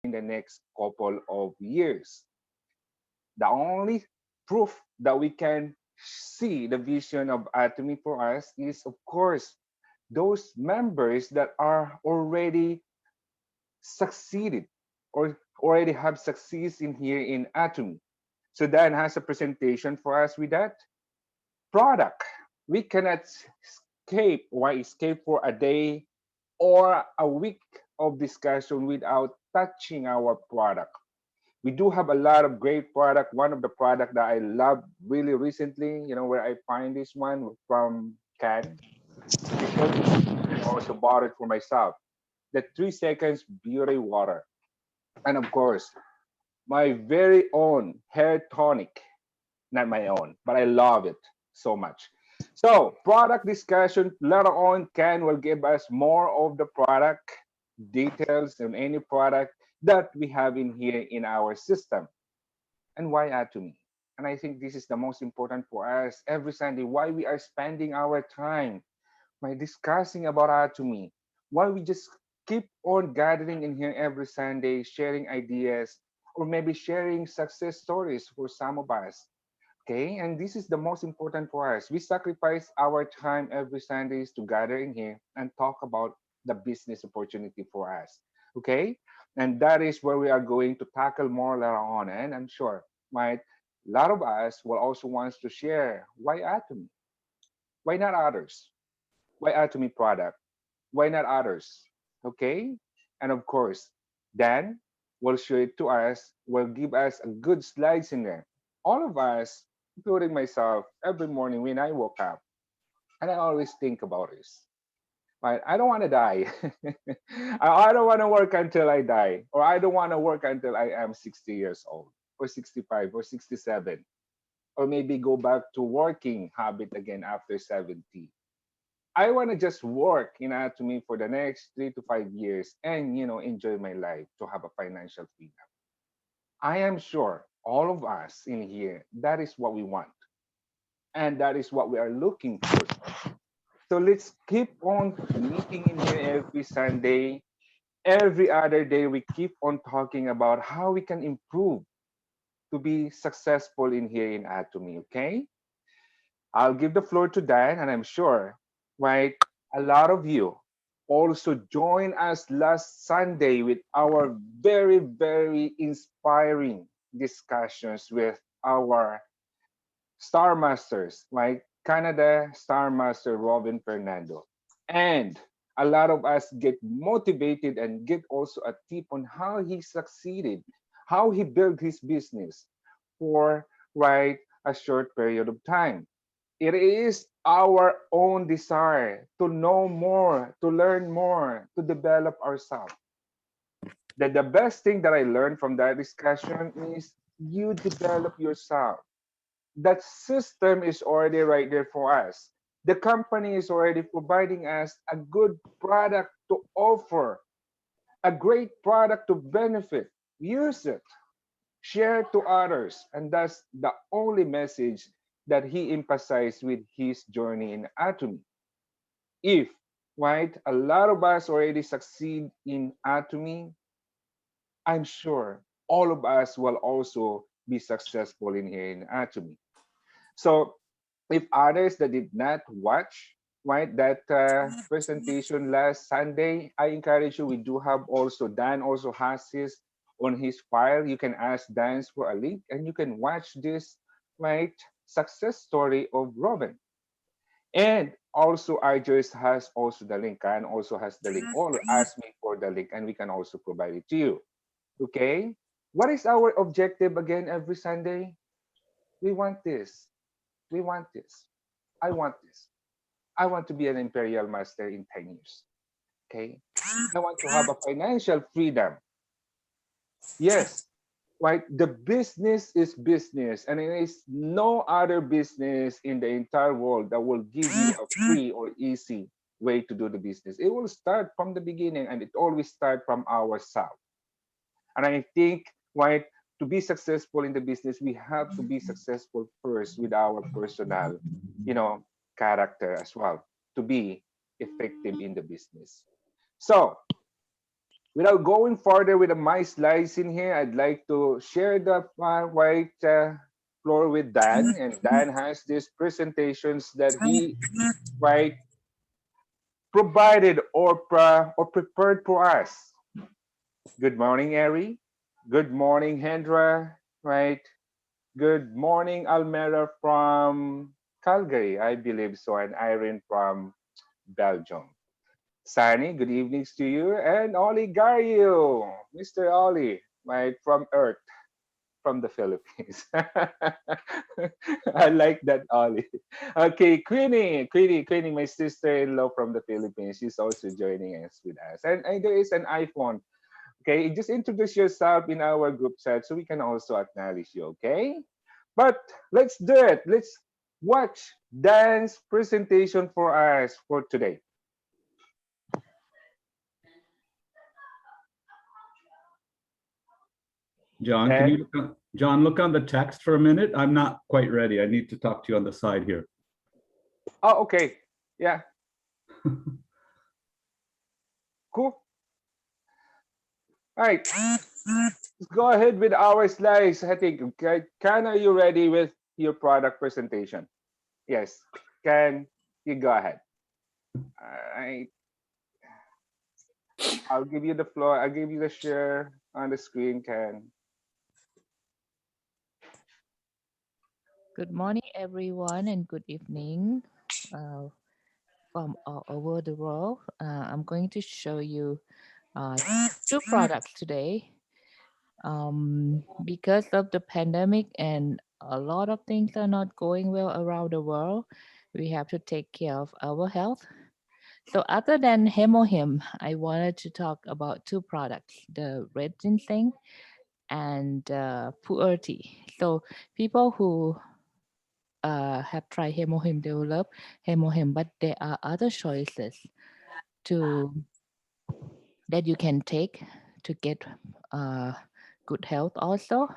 in the next couple of years. The only proof that we can see the vision of Atomy for us is, of course, those members that are already succeeded or already have success in here in Atomy. So Dan has a presentation for us with that product. We cannot escape for a day or a week of discussion without touching our product. We do have a lot of great product. One of the product that I love really recently, where I find this one from Can Official, and also bought it for myself. The 3 seconds beauty water. And of course, my very own hair tonic. Not my own, but I love it so much. So, product discussion later on. Ken will give us more of the product details on any product that we have in here in our system. And why Atomy? And I think this is the most important for us every Sunday. Why we are spending our time by discussing about Atomy? Why we just keep on gathering in here every Sunday, sharing ideas, or maybe sharing success stories for some of us. Okay, and this is the most important for us. We sacrifice our time every Sundays to gather in here and talk about the business opportunity for us. Okay, and that is where we are going to tackle more later on. And I'm sure, right, a lot of us will also wants to share why Atomy, why not others, why Atomy product, why not others. Okay, and of course, Dan will show it to us, will give us a good slides in there. All of us, including myself, every morning when I woke up, and I always think about this. Right? I don't want to die. I don't want to work until I die, or I don't want to work until I am 60 years old, or 65, or 67, or maybe go back to working habit again after 70. I want to just work in Atomy for the next 3 to 5 years and enjoy my life to have a financial freedom. I am sure all of us in here, that is what we want. And that is what we are looking for. So let's keep on meeting in here every Sunday. Every other day, we keep on talking about how we can improve to be successful in here in Atomy, okay? I'll give the floor to Dan, and I'm sure, right, a lot of you also join us last Sunday with our very, very inspiring discussions with our Star Masters, right? Canada Star Master Robin Fernando. And a lot of us get motivated and get also a tip on how he succeeded, how he built his business for right a short period of time. It is our own desire to know more, to learn more, to develop ourselves. The best thing that I learned from that discussion is you develop yourself. That system is already right there for us. The company is already providing us a good product to offer, a great product to benefit. Use it, share to others. And that's the only message that he emphasized with his journey in Atomy. If, right, a lot of us already succeed in Atomy, I'm sure all of us will also be successful in here in Atomy. So if others that did not watch right that presentation last Sunday, I encourage you. We do have also Dan also has his on his file. You can ask Dan for a link, and you can watch this right success story of Robin. And also Arjus has also the link, and also has the link. Or ask me for the link, and we can also provide it to you. Okay. What is our objective again every Sunday? We want this. We want this. I want this. I want to be an imperial master in 10 years. Okay. I want to have a financial freedom. Yes. Right. The business is business, and there is no other business in the entire world that will give you a free or easy way to do the business. It will start from the beginning, and it always start from ourselves. And I think, right, to be successful in the business, we have to be successful first with our personal, you know, character as well to be effective in the business. So Without going further with my slides in here, I'd like to share the white floor with Dan. And Dan has these presentations that he right provided or prepared for us. Good morning, Ari. Good morning, Hendra. Right. Good morning, Almera from Calgary, I believe so, and Irene from Belgium. Sani, good evenings to you, and Oli Gario, Mr. Oli, right from Earth, from the Philippines. I like that, Oli. Okay, Queenie, my sister-in-law from the Philippines. She's also joining us with us, and there is an iPhone. Okay, just introduce yourself in our group chat so we can also acknowledge you. Okay, but let's do it. Let's watch Dan's presentation for us for today. John, can Dan? you John, look on the text for a minute? I'm not quite ready. I need to talk to you on the side here. Oh, okay. Yeah, cool. All right, let's go ahead with our slides. I think, okay, Can, are you ready with your product presentation? Yes. Can, you go ahead. All right, I'll give you the floor. I'll give you the share on the screen, Can. Good morning, everyone, and good evening uh, from all over the world. I'm going to show you uh, two products today. Because of the pandemic and a lot of things are not going well around the world, we have to take care of our health. So, other than Hemohim, I wanted to talk about two products: the red ginseng and puerty. So, people who have tried Hemohim develop Hemohim, but there are other choices to that you can take to get uh, good health also.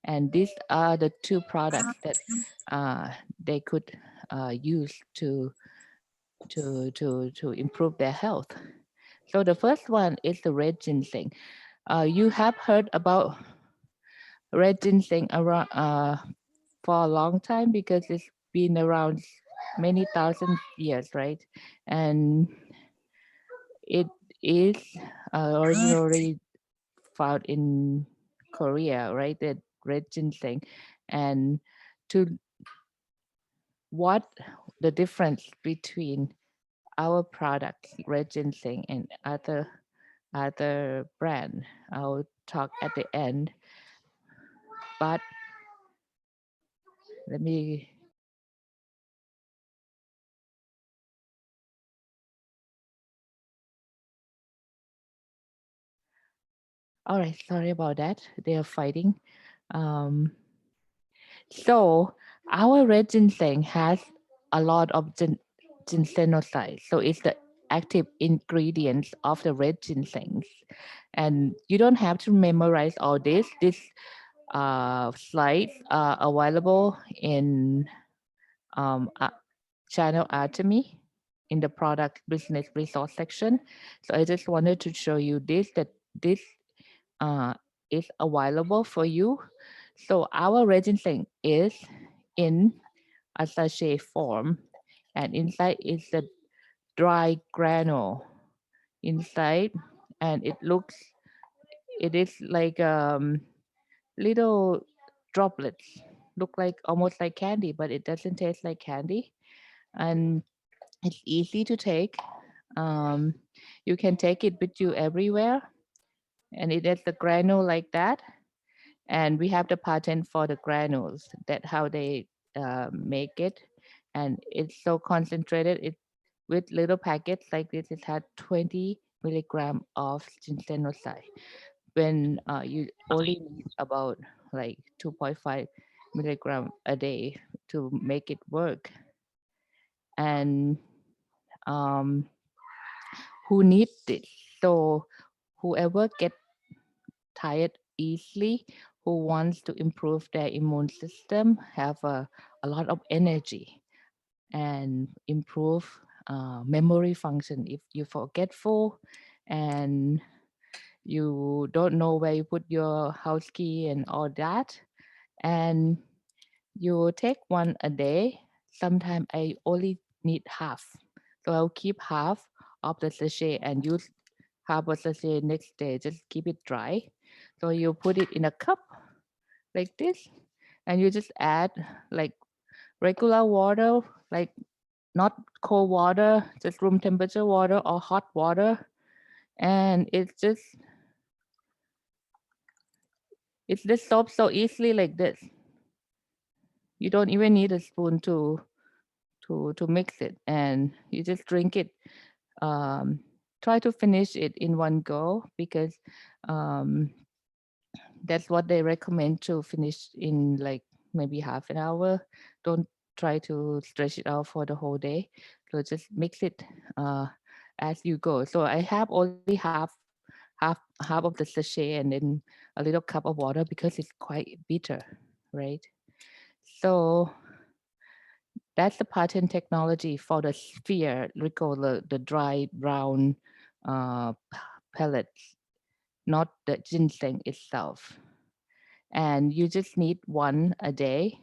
And these are the two products that they could use to improve their health. So the first one is the red ginseng. You have heard about red ginseng around for a long time because it's been around many thousand years, right? And it is originally found in Korea, right? The red ginseng, and to what the difference between our product, red ginseng, and other brand. I'll talk at the end, but let me. All right, sorry about that. They are fighting. Um, so our red ginseng has a lot of ginsenoside. So it's the active ingredients of the red ginseng. And you don't have to memorize all this. This slides are available in channel Atomy in the product business resource section. So I just wanted to show you this that this uh, is available for you. So our resin thing is in a sachet form, and inside is the dry granule inside, and it is like little droplets, look like almost like candy, but it doesn't taste like candy, and it's easy to take. Um, you can take it with you everywhere, and it is the granule like that. And we have the patent for the granules that how they make it, and it's so concentrated. It with little packets like this, it had 20 milligram of ginsenoside when you only need about like 2.5 milligram a day to make it work. And um, who needs it? So whoever get tired easily, who wants to improve their immune system, have a lot of energy, and improve memory function if you're forgetful, and you don't know where you put your house key and all that, and you take one a day. Sometimes I only need half, so I'll keep half of the sachet and use half of the sachet next day. Just keep it dry. So you put it in a cup like this, and you just add like regular water, like not cold water, just room temperature water or hot water, and it's dissolved so easily like this. You don't even need a spoon to mix it, and you just drink it. Um, Try to finish it in one go because um, that's what they recommend, to finish in like maybe half an hour. Don't try to stretch it out for the whole day. So just mix it uh, as you go. So I have only half of the sachet and then a little cup of water because it's quite bitter, right? So that's the patent technology for the sphere, recall the dry brown pellets, not the ginseng itself. And you just need one a day.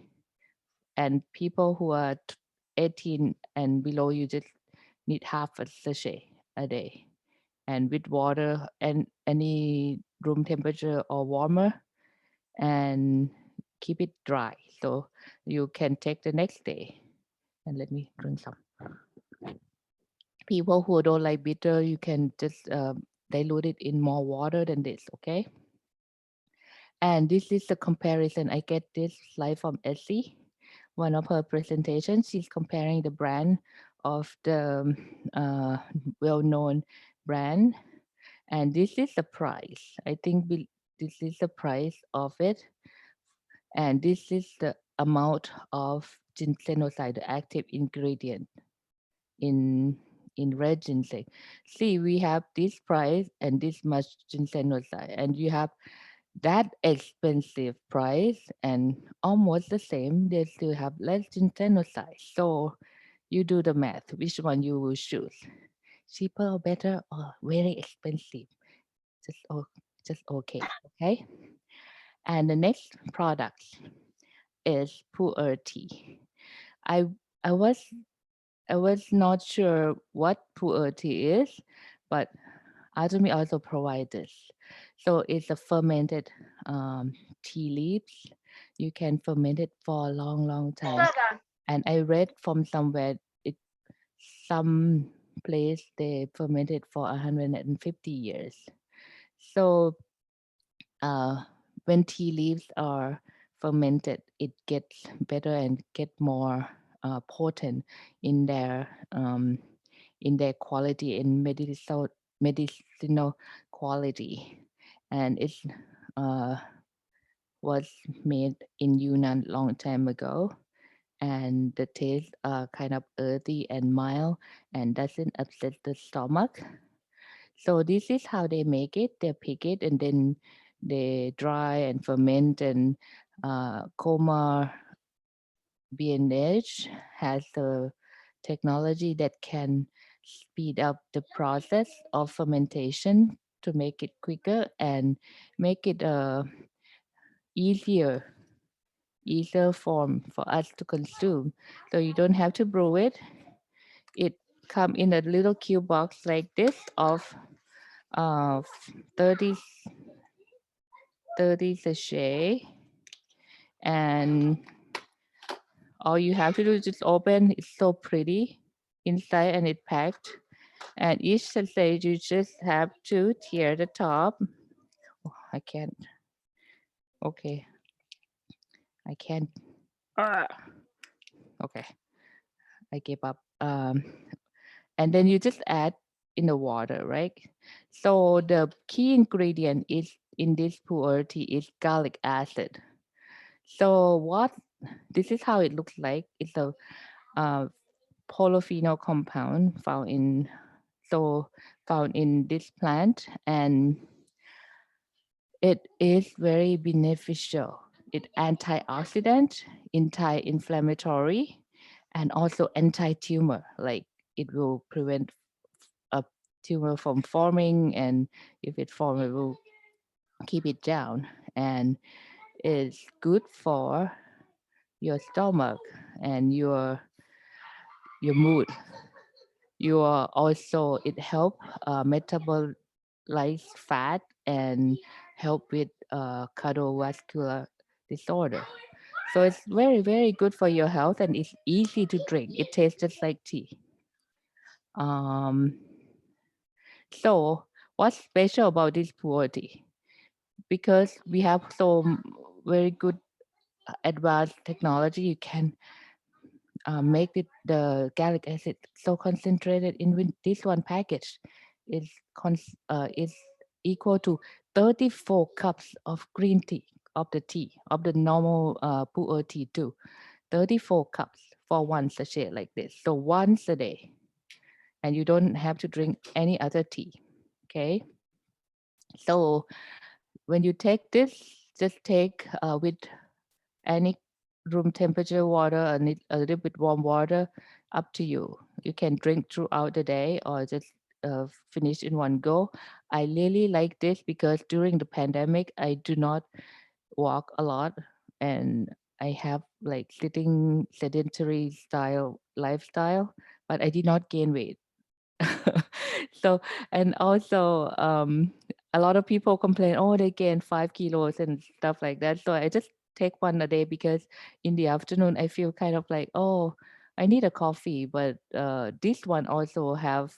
And people who are 18 and below, you just need half a sachet a day. And with water and any room temperature or warmer, and keep it dry. So you can take the next day. And let me drink some. People who don't like bitter, you can just dilute it in more water than this, okay? And this is the comparison. I get this slide from Essie, one of her presentations. She's comparing the brand of the well-known brand. And this is the price. I think this is the price of it. And this is the amount of ginsenoside, the active ingredient in red ginseng. See, we have this price and this much ginsenoside, and you have that expensive price and almost the same, they still have less ginsenoside. So you do the math, which one you will choose? Cheaper or better or very expensive? Just just okay. Okay. And the next product is pu'er tea. I I was I was not sure what pu'er tea is, but Atomy also provides this. So it's a fermented tea leaves. You can ferment it for a long, long time. And I read from somewhere, it some place they ferment it for 150 years. So uh, when tea leaves are fermented, it gets better and get more potent in their um, quality, in medicinal quality, and it's uh, was made in Yunnan long time ago. And the taste are kind of earthy and mild and doesn't upset the stomach. So this is how they make it. They pick it and then they dry and ferment, and Coma B&H has the technology that can speed up the process of fermentation to make it quicker and make it easier easier form for us to consume. So you don't have to brew it. It come in a little cube box like this of uh, 30, 30 sachet, and all you have to do is just open. It's so pretty inside and it packed. And each sachet you just have to tear the top. Oh, I can't. Okay, I can't. Ah, okay, I gave up. And then you just add in the water, right? So the key ingredient is in this pu'er tea is garlic acid. So what this is how it looks like. It's a uh, polyphenol compound found in this plant, and it is very beneficial. It antioxidant, anti-inflammatory, and also anti-tumor. Like it will prevent tumor from forming, and if it forms, it will keep it down. And it's good for your stomach and your mood. You are also it help metabolize fat and help with cardiovascular disorder. So it's very good for your health, and it's easy to drink. It tastes just like tea. Um, so what's special about this pu'er tea? Because we have very good advanced technology, you can make the gallic acid so concentrated in this one package is is equal to 34 cups of green tea, of the tea, of the normal pu'er tea too. 34 cups for one sachet like this. So once a day, and you don't have to drink any other tea. Okay. So when you take this, just take with any room temperature water, a little bit warm water, up to you. You can drink throughout the day or just finish in one go. I really like this because during the pandemic, I do not walk a lot, and I have like sitting sedentary style lifestyle, but I did not gain weight. So, and also a lot of people complain, oh, they gain 5 kilos and stuff like that. So I just take one a day because in the afternoon I feel kind of like, oh, I need a coffee, but this one also have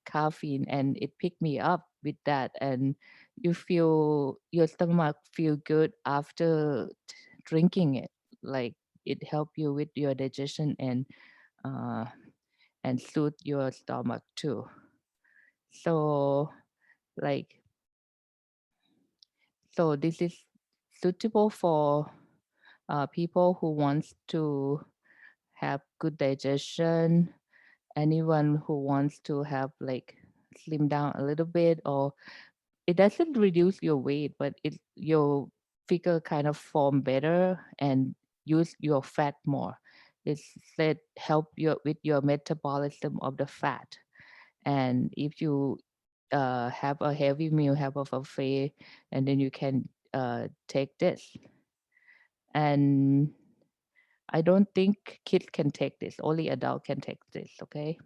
caffeine and it picked me up with that, and you feel your stomach feel good after drinking it, like it help you with your digestion uh, and soothe your stomach too. So like so this is suitable for people who wants to have good digestion, anyone who wants to have like slim down a little bit, or it doesn't reduce your weight, but it your figure kind of form better and use your fat more. It's said help your with your metabolism of the fat. And if you have a heavy meal, have a buffet, and then you can take this. And I don't think kids can take this. Only adult can take this. Okay.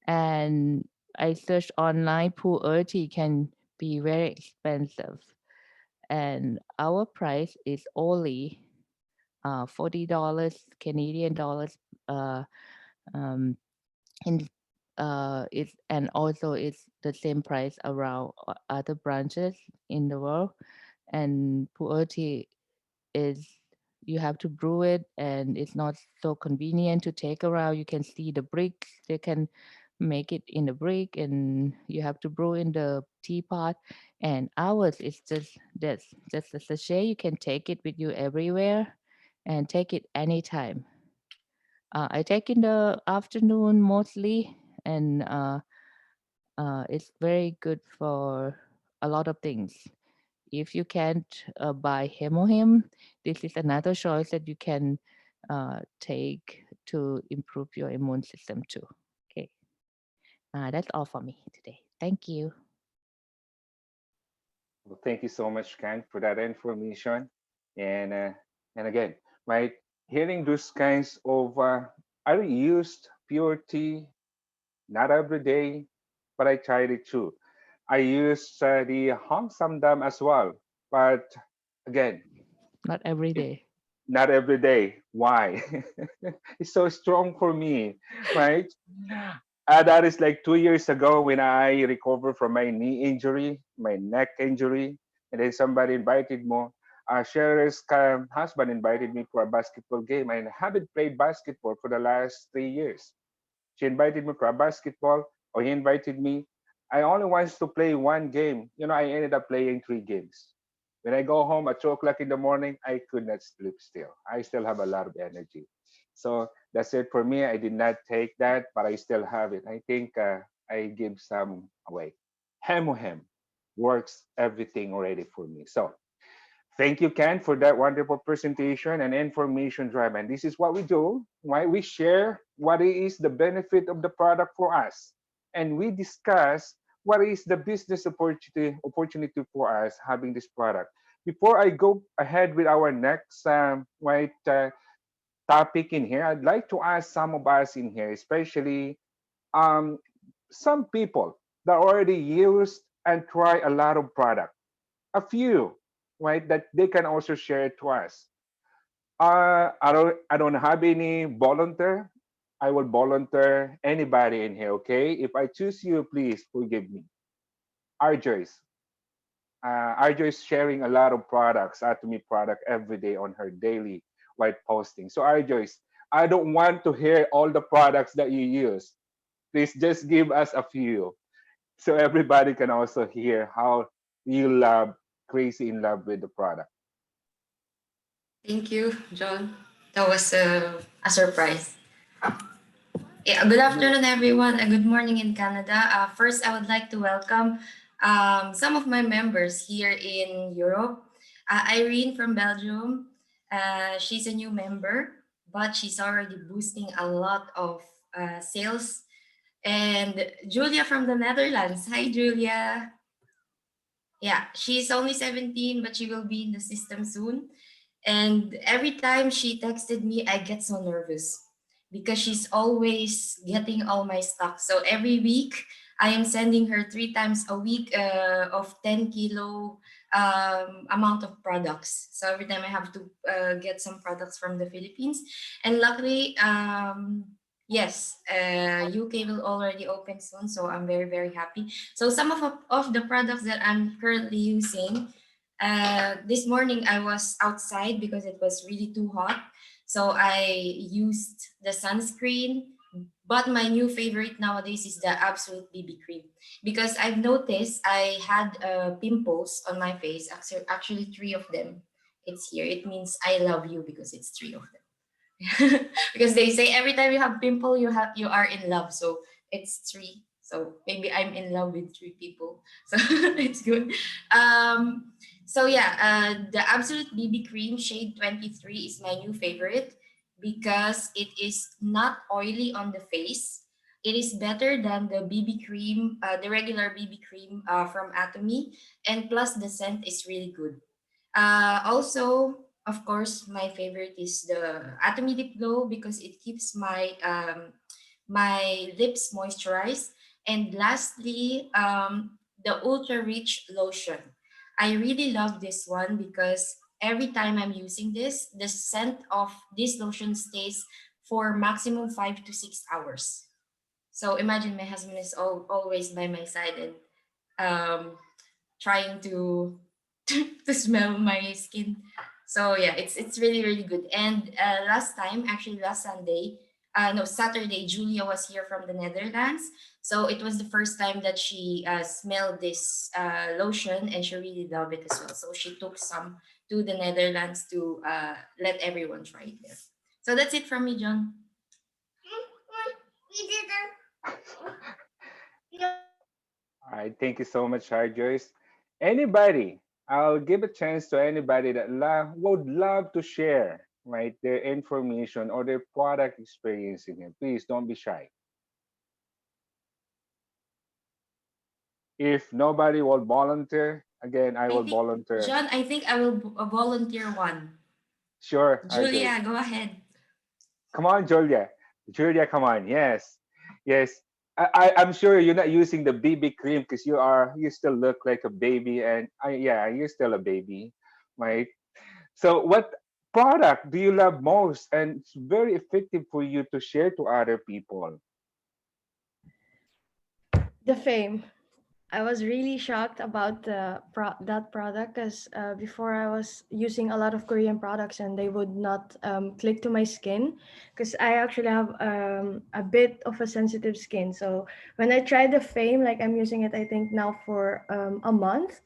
And I searched online. Pu'er tea can be very expensive, and our price is only $40 Canadian dollars. Uh, um, in it's and also it's the same price around other branches in the world. And pu'er tea is you have to brew it, and it's not so convenient to take around. You can see the bricks, they can make it in the brick, and you have to brew in the teapot. And ours is just this, just a sachet. You can take it with you everywhere and take it anytime. I take in the afternoon mostly, and it's very good for a lot of things. If you can't buy hemohim, this is another choice that you can take to improve your immune system too. Okay, that's all for me today. Thank you. Well, thank you so much, Ken, for that information. And again, right, hearing those kinds of I used pure tea, not every day, but I tried it too. I used the Hong Samdam as well, but again, Not every it day. not every day. Why? It's so strong for me, right? That is like 2 years ago when I recovered from my knee injury, my neck injury, and then somebody invited me. Sherry's husband invited me for a basketball game, and I haven't played basketball for the last 3 years. She invited me for a basketball, or he invited me. I only wanted to play one game. I ended up playing 3 games. When I go home at 2 o'clock in the morning, I could not sleep still. I still have a lot of energy. So that's it for me. I did not take that, but I still have it. I think I give some away. Hemohem works everything already for me. So thank you, Ken, for that wonderful presentation and information drive. And this is what we do, right? We share what is the benefit of the product for us. and we discuss what is the business opportunity for us having this product. Before I go ahead with our next topic in here, I'd like to ask some of us in here, especially um, some people that already used and try a lot of product, a few, right, that they can also share to us. I don't have any volunteer. I will volunteer anybody in here, okay? If I choose you, please forgive me. Arjoyce. Arjoyce sharing a lot of products, Atomy product every day on her daily white posting. So Arjoyce, I don't want to hear all the products that you use. Please just give us a few so everybody can also hear how you love crazy in love with the product. Thank you, John. That was a surprise. Yeah, good afternoon, everyone, and good morning in Canada. First, I would like to welcome some of my members here in Europe. Irene from Belgium, she's a new member, but she's already boosting a lot of sales. And Julia from the Netherlands. Hi, Julia. Yeah, she's only 17, but she will be in the system soon. And every time she texted me, I get so nervous because she's always getting all my stuff. So every week, I am sending her 3 times a week of 10 kilo amount of products. So every time I have to get some products from the Philippines. And luckily, yes, UK will already open soon. So I'm very, very happy. So some of the products that I'm currently using, this morning I was outside because it was really too hot. So I used the sunscreen. But my new favorite nowadays is the Absolute BB cream because I've noticed I had pimples on my face. Actually, three of them. It's here. It means I love you because it's three of them. Because they say every time you have pimple you are in love, so it's three, so maybe I'm in love with three people, so it's good. So yeah, the Absolute BB cream shade 23 is my new favorite because it is not oily on the face. It is better than the BB cream, the regular BB cream from Atomy, and plus the scent is really good. Also, of course, my favorite is the Atomy Lip Glow because it keeps my lips moisturized. And lastly, the Ultra Rich Lotion. I really love this one because every time I'm using this, the scent of this lotion stays for maximum 5 to 6 hours. So imagine my husband is always by my side and um, trying to to smell my skin. So yeah, it's really really good. And last time, actually last Sunday, no Saturday, Julia was here from the Netherlands. So it was the first time that she smelled this lotion, and she really loved it as well. So she took some to the Netherlands to let everyone try it there. So that's it from me, John. All right, thank you so much, Joyce. Anybody, I'll give a chance to anybody that would love to share, right, their information or their product experience in here. Please don't be shy. If nobody will volunteer, again, I I will think volunteer. John, I think I will volunteer one. Sure, Joyce. Julia, go ahead. Come on, Julia. Julia, come on. Yes, yes. I'm sure you're not using the BB cream because you still look like a baby, and yeah, you're still a baby, right? So, what product do you love most, and it's very effective for you to share to other people? The Fame. I was really shocked about that product because before I was using a lot of Korean products and they would not click to my skin because I actually have a bit of a sensitive skin. So when I tried the Fame, like I'm using it, I think now for a month,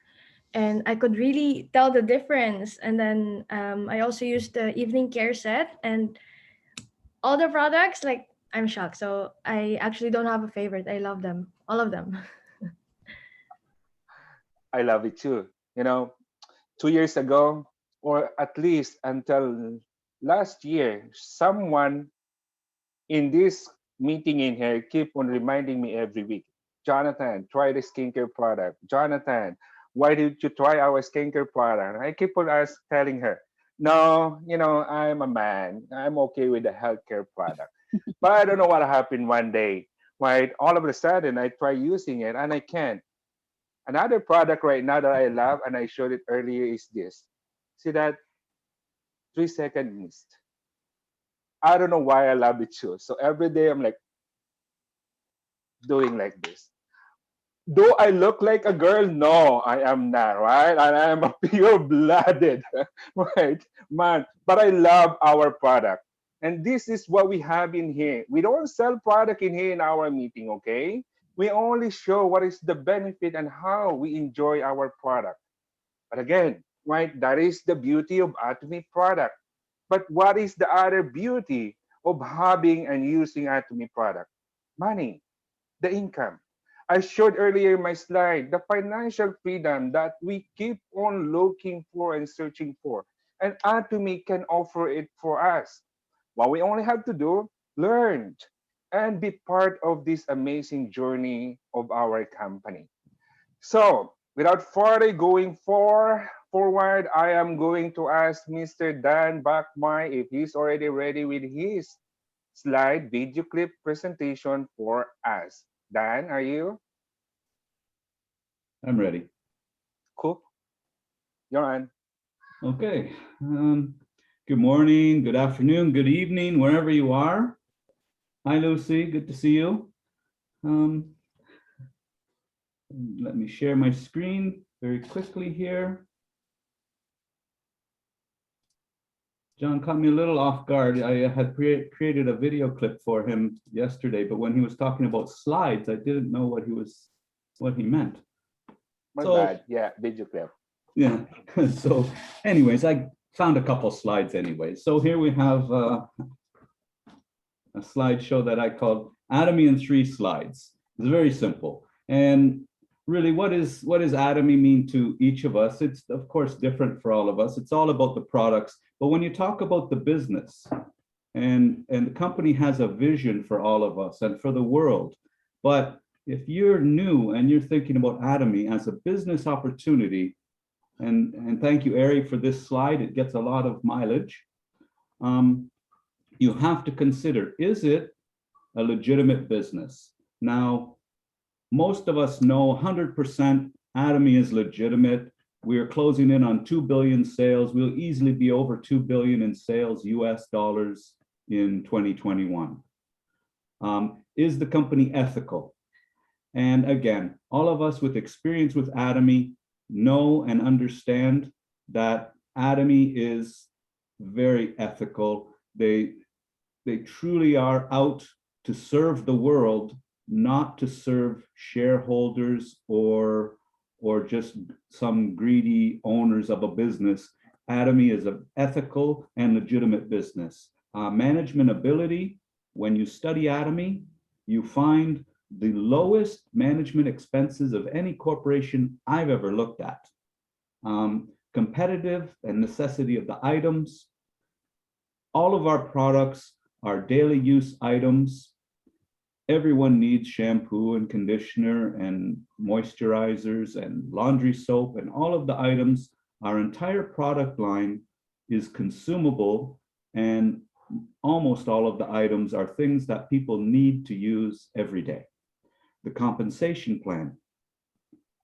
and I could really tell the difference. And then I also used the evening care set and all the products. Like I'm shocked. So I actually don't have a favorite. I love them, all of them. I love it too. You know, 2 years ago, or at least until last year, someone in this meeting in here keep on reminding me every week. Jonathan, try the skincare product. Jonathan, why did you try our skincare product? And I keep on telling her, no, I'm a man. I'm okay with the healthcare product. But I don't know what happened one day. Right? All of a sudden, I try using it and I can't. Another product right now that I love and I showed it earlier is this. See that 3 second mist. I don't know why I love it too. So every day I'm like doing like this. Do I look like a girl? No, I am not, right? And I am a pure-blooded, right, man. But I love our product. And this is what we have in here. We don't sell product in here in our meeting, okay? We only show what is the benefit and how we enjoy our product. But again, right, that is the beauty of Atomy product. But what is the other beauty of having and using Atomy product? Money, the income. I showed earlier in my slide the financial freedom that we keep on looking for and searching for. And Atomy can offer it for us. What we only have to do, learn and be part of this amazing journey of our company. So, without further going forward, I am going to ask Mr. Dan Bachmai if he's already ready with his slide video clip presentation for us. Dan, are you? I'm ready. Cool. You're on. Okay. Good morning, good afternoon, good evening, wherever you are. Hi, Lucy. Good to see you. Let me share my screen very quickly here. John caught me a little off guard. I had created a video clip for him yesterday, but when he was talking about slides, I didn't know what he meant. My bad. Yeah, video clip. Yeah. So anyways, I found a couple slides anyway. So here we have a slideshow that I called Atomy in 3 slides. It's very simple. And really, what is Atomy mean to each of us? It's of course different for all of us. It's all about the products. But when you talk about the business, and the company has a vision for all of us and for the world. But if you're new and you're thinking about Atomy as a business opportunity, and thank you, Ari, for this slide. It gets a lot of mileage. You have to consider, is it a legitimate business? Now, most of us know 100% Atomy is legitimate. We are closing in on 2 billion sales. We'll easily be over 2 billion in sales, US dollars in 2021. Is the company ethical? And again, all of us with experience with Atomy know and understand that Atomy is very ethical. They truly are out to serve the world, not to serve shareholders or just some greedy owners of a business. Atomy is an ethical and legitimate business. Management ability, when you study Atomy, you find the lowest management expenses of any corporation I've ever looked at. Competitive and necessity of the items. All of our products are daily use items. Everyone needs shampoo and conditioner and moisturizers and laundry soap and all of the items. Our entire product line is consumable, and almost all of the items are things that people need to use every day. The compensation plan,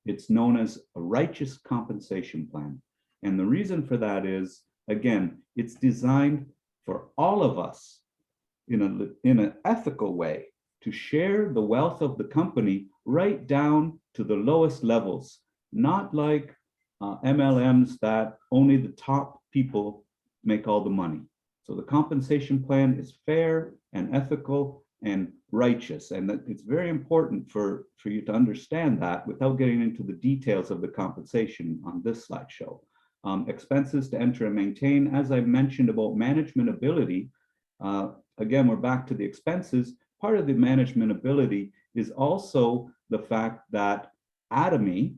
it's known as a righteous compensation plan. And the reason for that is, again, it's designed for all of us in an ethical way to share the wealth of the company right down to the lowest levels, not like MLMs that only the top people make all the money. So the compensation plan is fair and ethical and righteous. And that it's very important for you to understand that without getting into the details of the compensation on this slideshow. Expenses to enter and maintain, as I mentioned about management ability, again, we're back to the expenses. Part of the management ability is also the fact that Atomy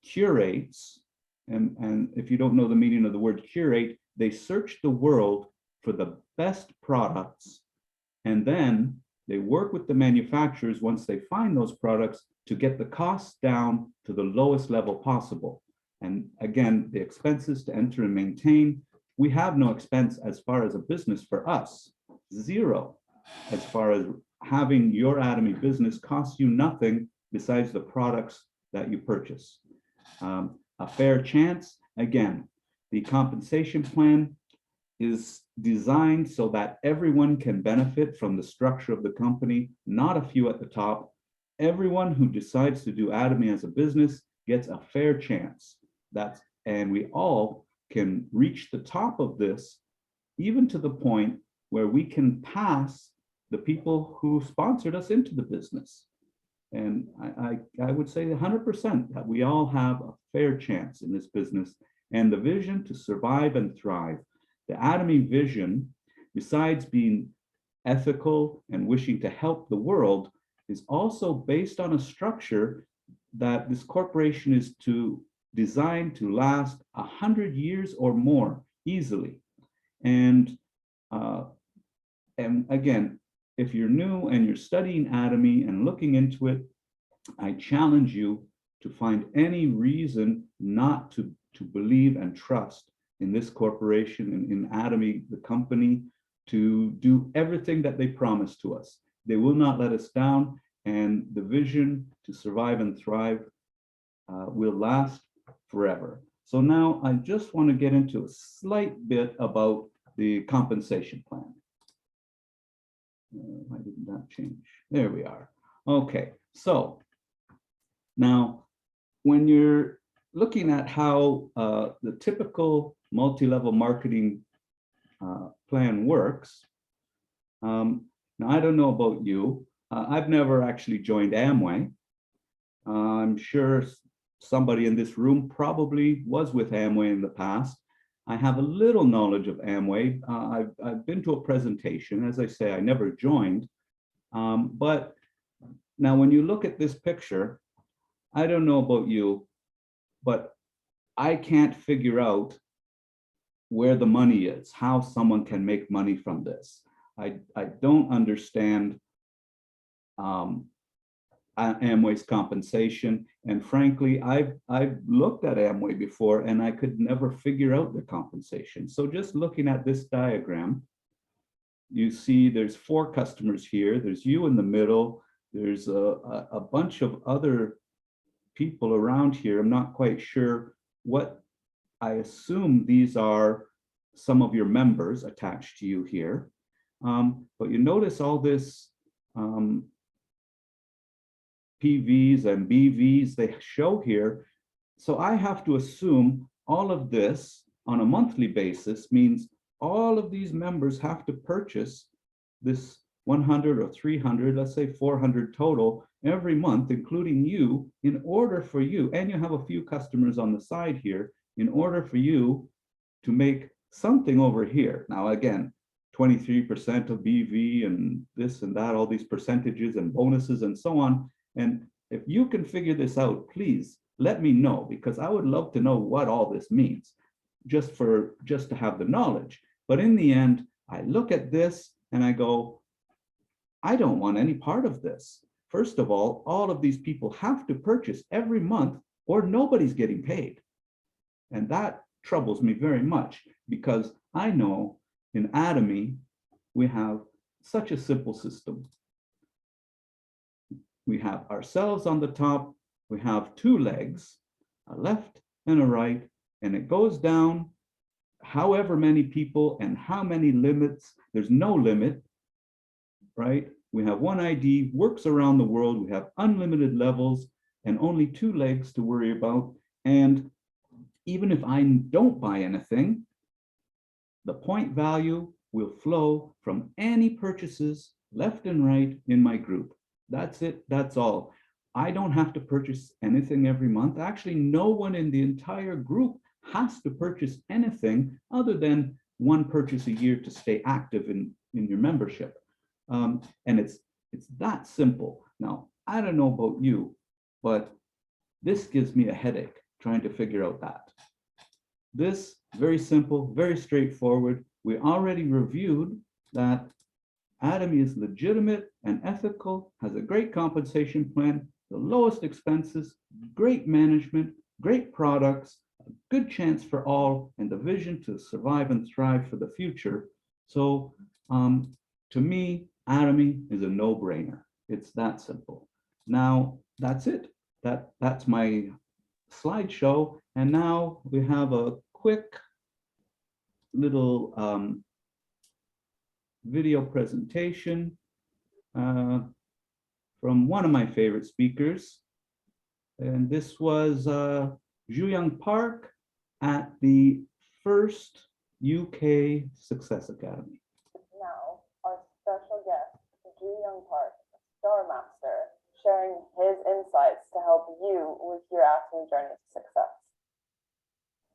curates, and if you don't know the meaning of the word curate, they search the world for the best products, and then they work with the manufacturers once they find those products to get the costs down to the lowest level possible. And again, the expenses to enter and maintain, we have no expense as far as a business for us, zero, as far as having your Atomy business costs you nothing besides the products that you purchase. A fair chance, again, the compensation plan is designed so that everyone can benefit from the structure of the company, not a few at the top. Everyone who decides to do Atomy as a business gets a fair chance. And we all can reach the top of this, even to the point where we can pass the people who sponsored us into the business. And I would say 100% that we all have a fair chance in this business, and the vision to survive and thrive. The Atomy Vision, besides being ethical and wishing to help the world, is also based on a structure that this corporation is designed to last 100 years or more easily. And again, if you're new and you're studying Atomy and looking into it, I challenge you to find any reason not to believe and trust in this corporation and in Atomy, the company, to do everything that they promised to us. They will not let us down, and the vision to survive and thrive will last forever. So now I just want to get into a slight bit about the compensation plan. Why didn't that change? There we are. Okay, so now when you're looking at how the typical multi-level marketing plan works, now I don't know about you. I've never actually joined Amway. I'm sure somebody in this room probably was with Amway in the past. I have a little knowledge of Amway. I've been to a presentation. As I say, I never joined. But now when you look at this picture, I don't know about you, but I can't figure out where the money is, how someone can make money from this. I don't understand Amway's compensation. And frankly, I've looked at Amway before and I could never figure out the compensation. So just looking at this diagram, you see there's 4 customers here. There's you in the middle. There's a bunch of other people around here. I'm not quite sure what, I assume these are some of your members attached to you here. But you notice all this PVs and BVs they show here. So I have to assume all of this on a monthly basis means all of these members have to purchase this 100 or 300, let's say 400 total every month, including you, in order for you, and you have a few customers on the side here, in order for you to make something over here. Now, again, 23% of BV and this and that, all these percentages and bonuses and so on. And if you can figure this out, please let me know, because I would love to know what all this means, just to have the knowledge. But in the end, I look at this and I go, I don't want any part of this. First of all of these people have to purchase every month or nobody's getting paid. And that troubles me very much, because I know in Atomy, we have such a simple system. We have ourselves on the top, we have 2 legs, a left and a right, and it goes down however many people and how many limits. There's no limit, right? We have one ID, works around the world, we have unlimited levels and only 2 legs to worry about. And even if I don't buy anything, the point value will flow from any purchases left and right in my group. That's it, that's all. I don't have to purchase anything every month. Actually, no one in the entire group has to purchase anything other than 1 purchase a year to stay active in your membership. And it's that simple. Now, I don't know about you, but this gives me a headache trying to figure out that. This, very simple, very straightforward. We already reviewed that Atomy is legitimate and ethical, has a great compensation plan, the lowest expenses, great management, great products, a good chance for all, and the vision to survive and thrive for the future. So to me, Atomy is a no-brainer. It's that simple. Now, that's it. That's my slideshow. And now we have a quick little video presentation from one of my favorite speakers. And this was Juyang Park at the first UK Success Academy. Now, our special guest, Juyang Park, Star Master, sharing his insights to help you with your Atomy journey to success.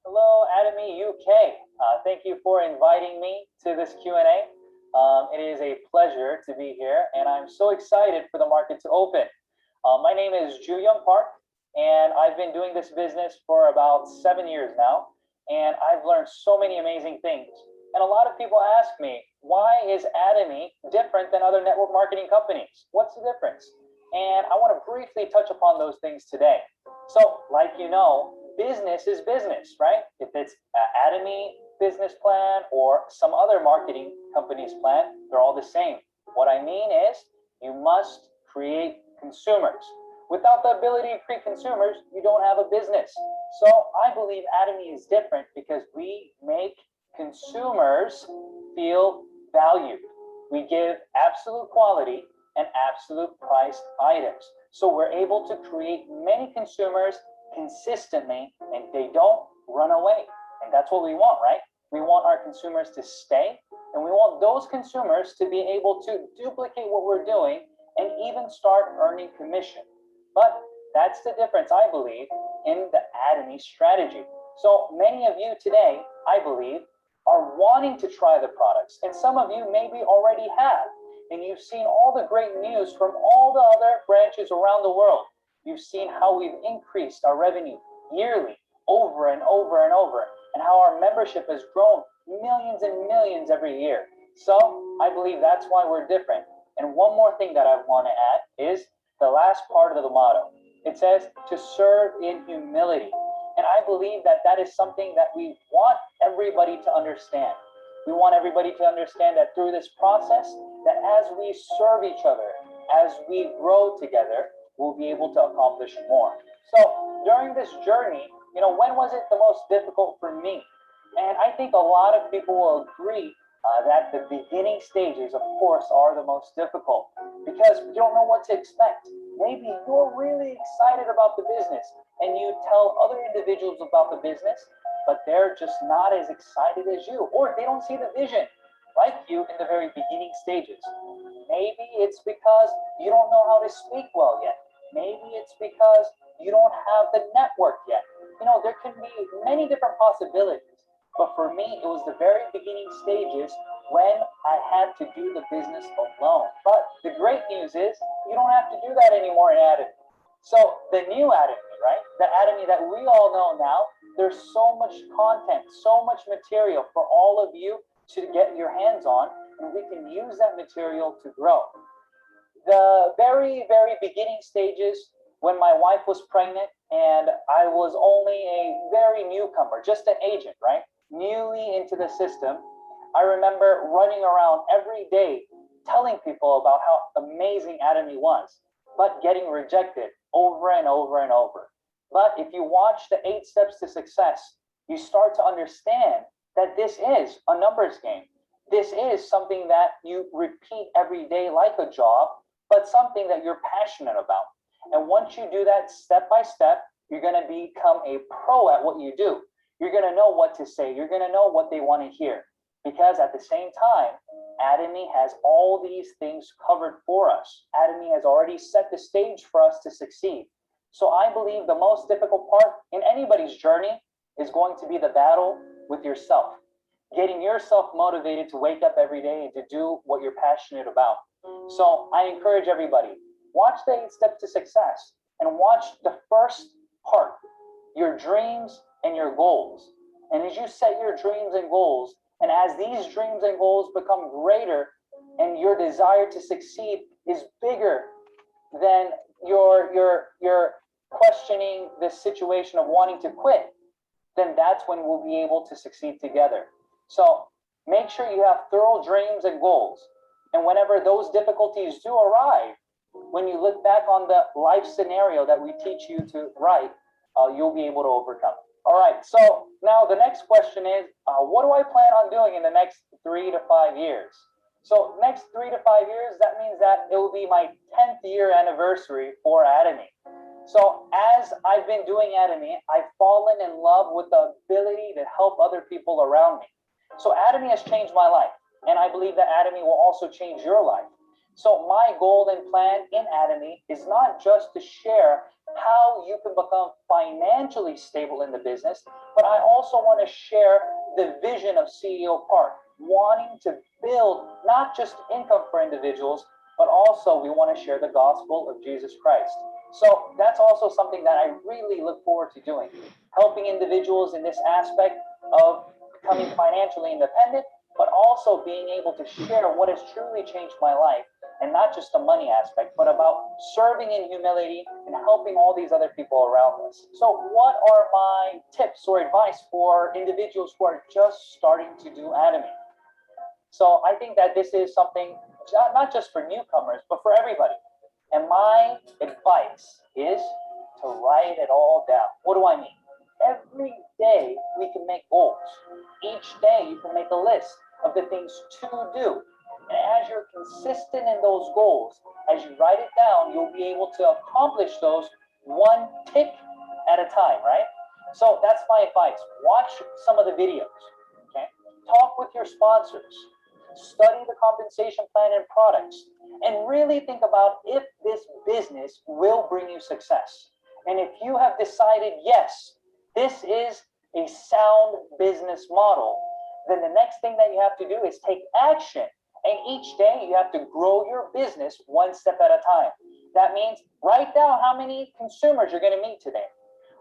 Hello, Atomy UK. Thank you for inviting me to this Q&A. It is a pleasure to be here, and I'm so excited for the market to open. My name is Juyang Park, and I've been doing this business for about 7 years now, and I've learned so many amazing things. And a lot of people ask me, why is Atomy different than other network marketing companies? What's the difference? And I want to briefly touch upon those things today. So, like you know, business is business, right? If it's Atomy business plan or some other marketing company's plan, they're all the same. What I mean is you must create consumers. Without the ability to create consumers, you don't have a business. So I believe Atomy is different because we make consumers feel valued. We give absolute quality and absolute priced items. So we're able to create many consumers consistently and they don't run away. And that's what we want, right? We want our consumers to stay, and we want those consumers to be able to duplicate what we're doing and even start earning commission. But that's the difference, I believe, in the Atomy strategy. So many of you today, I believe, are wanting to try the products, and some of you maybe already have, and you've seen all the great news from all the other branches around the world. You've seen how we've increased our revenue yearly over and over and over, and how our membership has grown millions and millions every year. So I believe that's why we're different. And one more thing that I want to add is the last part of the motto. It says to serve in humility. And I believe that that is something that we want everybody to understand. We want everybody to understand that through this process, that as we serve each other, as we grow together, we'll be able to accomplish more. So during this journey, when was it the most difficult for me? And I think a lot of people will agree that the beginning stages, of course, are the most difficult because you don't know what to expect. Maybe you're really excited about the business and you tell other individuals about the business, but they're just not as excited as you, or they don't see the vision like you in the very beginning stages. Maybe it's because you don't know how to speak well yet. Maybe it's because you don't have the network yet. There can be many different possibilities. But for me, it was the very beginning stages when I had to do the business alone. But the great news is you don't have to do that anymore in Atomy. So the new Atomy, right? The Atomy that we all know now, there's so much content, so much material for all of you to get your hands on, and we can use that material to grow. The very, very beginning stages, when my wife was pregnant and I was only a very newcomer, just an agent, right? Newly into the system, I remember running around every day telling people about how amazing Atomy was, but getting rejected over and over and over. But if you watch the 8 Steps to Success, you start to understand that this is a numbers game. This is something that you repeat every day like a job, but something that you're passionate about. And once you do that step by step, you're going to become a pro at what you do. You're going to know what to say. You're going to know what they want to hear. Because at the same time, Atomy has all these things covered for us. Atomy has already set the stage for us to succeed. So I believe the most difficult part in anybody's journey is going to be the battle with yourself. Getting yourself motivated to wake up every day and to do what you're passionate about. So I encourage everybody, watch the 8 Steps to Success and watch the first part, your dreams and your goals. And as you set your dreams and goals, and as these dreams and goals become greater, and your desire to succeed is bigger than your questioning this situation of wanting to quit, then that's when we'll be able to succeed together. So make sure you have thorough dreams and goals. And whenever those difficulties do arrive, when you look back on the life scenario that we teach you to write, you'll be able to overcome. All right, so now the next question is, what do I plan on doing in the next 3 to 5 years? So next 3 to 5 years, that means that it will be my 10th year anniversary for Atomy. So as I've been doing Atomy, I've fallen in love with the ability to help other people around me. So Atomy has changed my life, and I believe that Atomy will also change your life. So my goal and plan in Atomy is not just to share how you can become financially stable in the business, but I also want to share the vision of CEO Park, wanting to build not just income for individuals, but also we want to share the gospel of Jesus Christ. So that's also something that I really look forward to doing, helping individuals in this aspect of becoming financially independent, but also being able to share what has truly changed my life, and not just the money aspect, but about serving in humility and helping all these other people around us. So what are my tips or advice for individuals who are just starting to do Atomy? So I think that this is something not just for newcomers, but for everybody. And my advice is to write it all down. What do I mean? Every day we can make goals. Each day you can make a list of the things to do. And as you're consistent in those goals, as you write it down, you'll be able to accomplish those one tick at a time, right? So that's my advice. Watch some of the videos, okay? Talk with your sponsors. Study the compensation plan and products, and really think about if this business will bring you success. And if you have decided, yes, this is a sound business model, then the next thing that you have to do is take action. And each day you have to grow your business one step at a time. That means write down how many consumers you're going to meet today.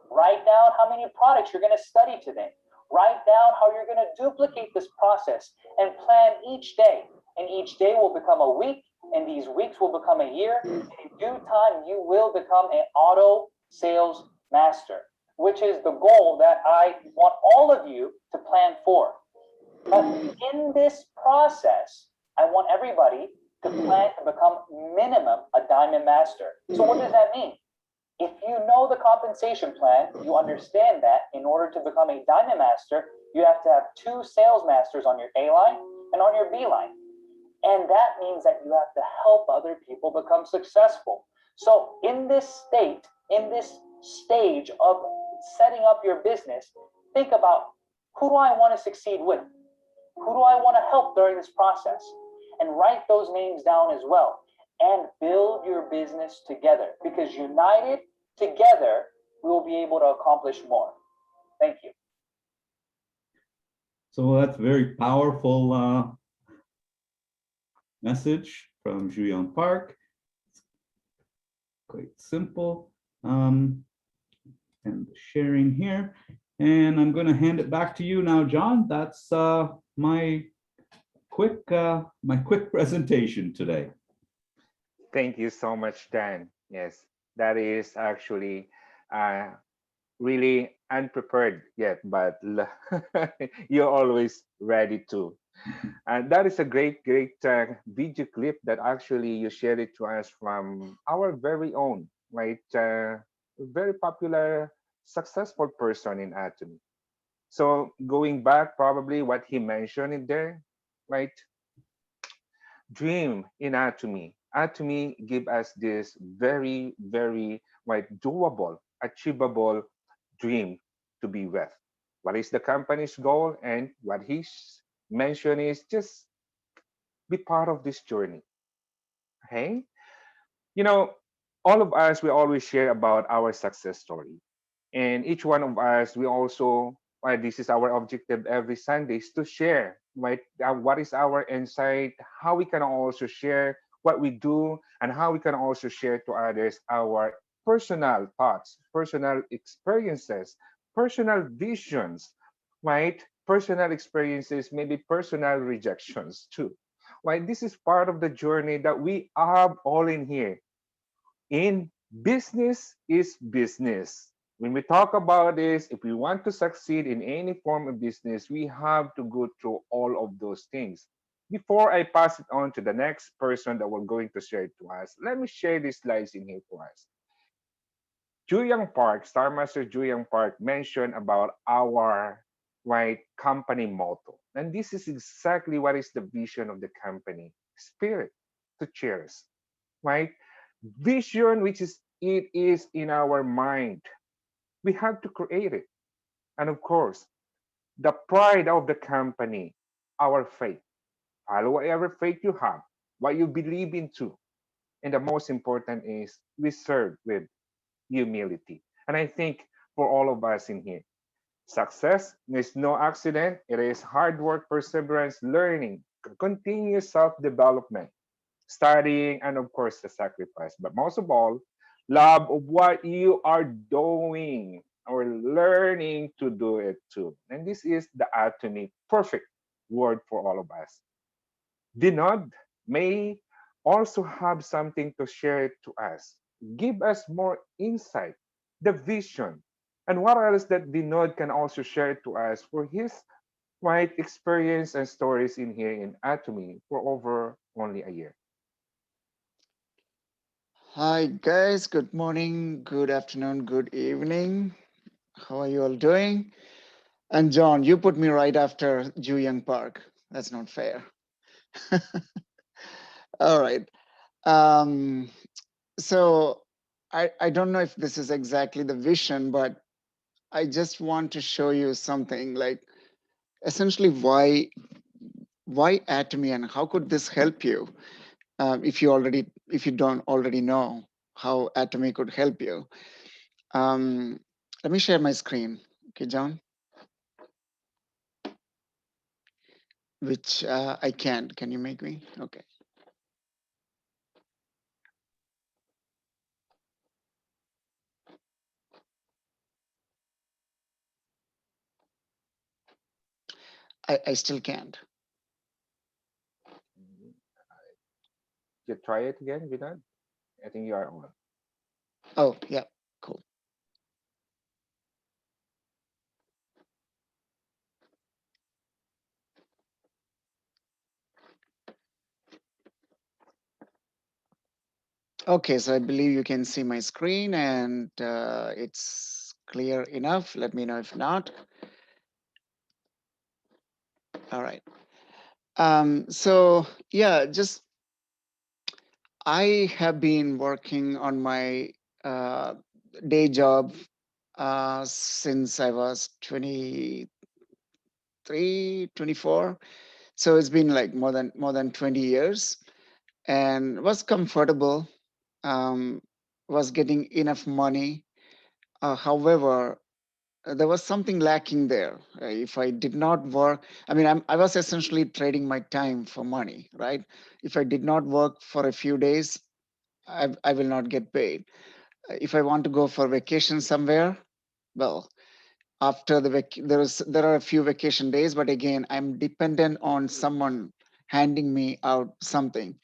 Write down how many products you're going to study today. Write down how you're going to duplicate this process and plan each day. And each day will become a week, and these weeks will become a year. And in due time, you will become an auto sales master, which is the goal that I want all of you to plan for. But in this process, I want everybody to plan to become minimum a diamond master. So what does that mean? If you know the compensation plan, you understand that in order to become a diamond master, you have to have 2 sales masters on your A line and on your B line. And that means that you have to help other people become successful. So in this state, in this stage of setting up your business, think about, who do I want to succeed with? Who do I want to help during this process? And write those names down as well. And build your business together, because united together, we will be able to accomplish more. Thank you. So that's a very powerful message from Julian Park. It's quite simple. And sharing here. And I'm going to hand it back to you now, John. That's my quick presentation today. Thank you so much, Dan. Yes, that is actually really unprepared yet, but you're always ready to. And that is a great video clip that actually you shared it to us from our very own, right? Very popular, successful person in Atomy. So going back, probably what he mentioned in there, right? Dream in Atomy. Atomy give us this very right, doable, achievable dream to be with. What is the company's goal? And what he's mentioned is just be part of this journey. Okay? You know, all of us, we always share about our success story. And each one of us, we also, this is our objective every Sunday, is to share, right? What is our insight, how we can also share what we do, and how we can also share to others our personal thoughts, personal experiences, personal visions, right? Personal experiences, maybe personal rejections too. Why this is part of the journey that we have all in here. In business is business. When we talk about this, if we want to succeed in any form of business, we have to go through all of those things. Before I pass it on to the next person that we're going to share it to us, let me share these slides in here for us. Juyang Park, Star Master Juyang Park mentioned about our company motto. And this is exactly what is the vision of the company. Spirit to cheers, right? Vision, which is it is in our mind. We have to create it. And of course, the pride of the company, our faith. Follow whatever faith you have, what you believe into. And the most important is we serve with humility. And I think for all of us in here, success is no accident. It is hard work, perseverance, learning, continuous self development, studying, and of course, the sacrifice. But most of all, love of what you are doing or learning to do it too. And this is the atomy perfect word for all of us. Dinod may also have something to share to us. Give us more insight, the vision, and what else that Dinod can also share to us for his experience and stories in here in Atomy for over only a year. Hi, guys. Good morning, good afternoon, good evening. How are you all doing? And John, you put me right after Ju Young Park. That's not fair. All right. Um, so I don't know if this is exactly the vision, but I just want to show you something like essentially why Atomy and how could this help you if you don't already know how Atomy could help you. Let me share my screen. Okay, John, which I can't. Can you make me? Okay. I still can't. You try it again, Vinod? I think you are on. Oh, yeah, cool. Okay, so I believe you can see my screen and it's clear enough. Let me know if not. All right. So yeah, just I have been working on my uh, day job since I was 23, 24. So it's been like more than 20 years, and was comfortable. Um, was getting enough money. However, there was something lacking there. If I did not work, I mean, I was essentially trading my time for money, right? If I did not work for a few days, I will not get paid. If I want to go for vacation somewhere, well, after there are a few vacation days, but again, I'm dependent on someone handing me out something.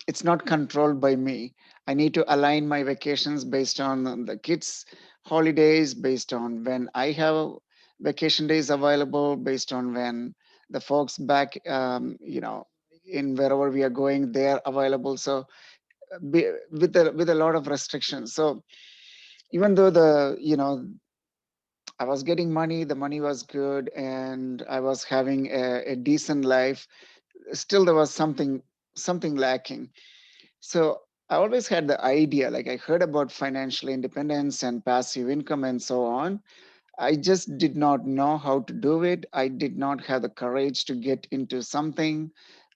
It's not controlled by me. I need to align my vacations based on the kids' holidays, based on when I have vacation days available, based on when the folks back, in wherever we are going, they are available. So with a lot of restrictions. So even though I was getting money, the money was good, and I was having a decent life, still there was something lacking. So I always had the idea, like I heard about financial independence and passive income and so on. I just did not know how to do it. I did not have the courage to get into something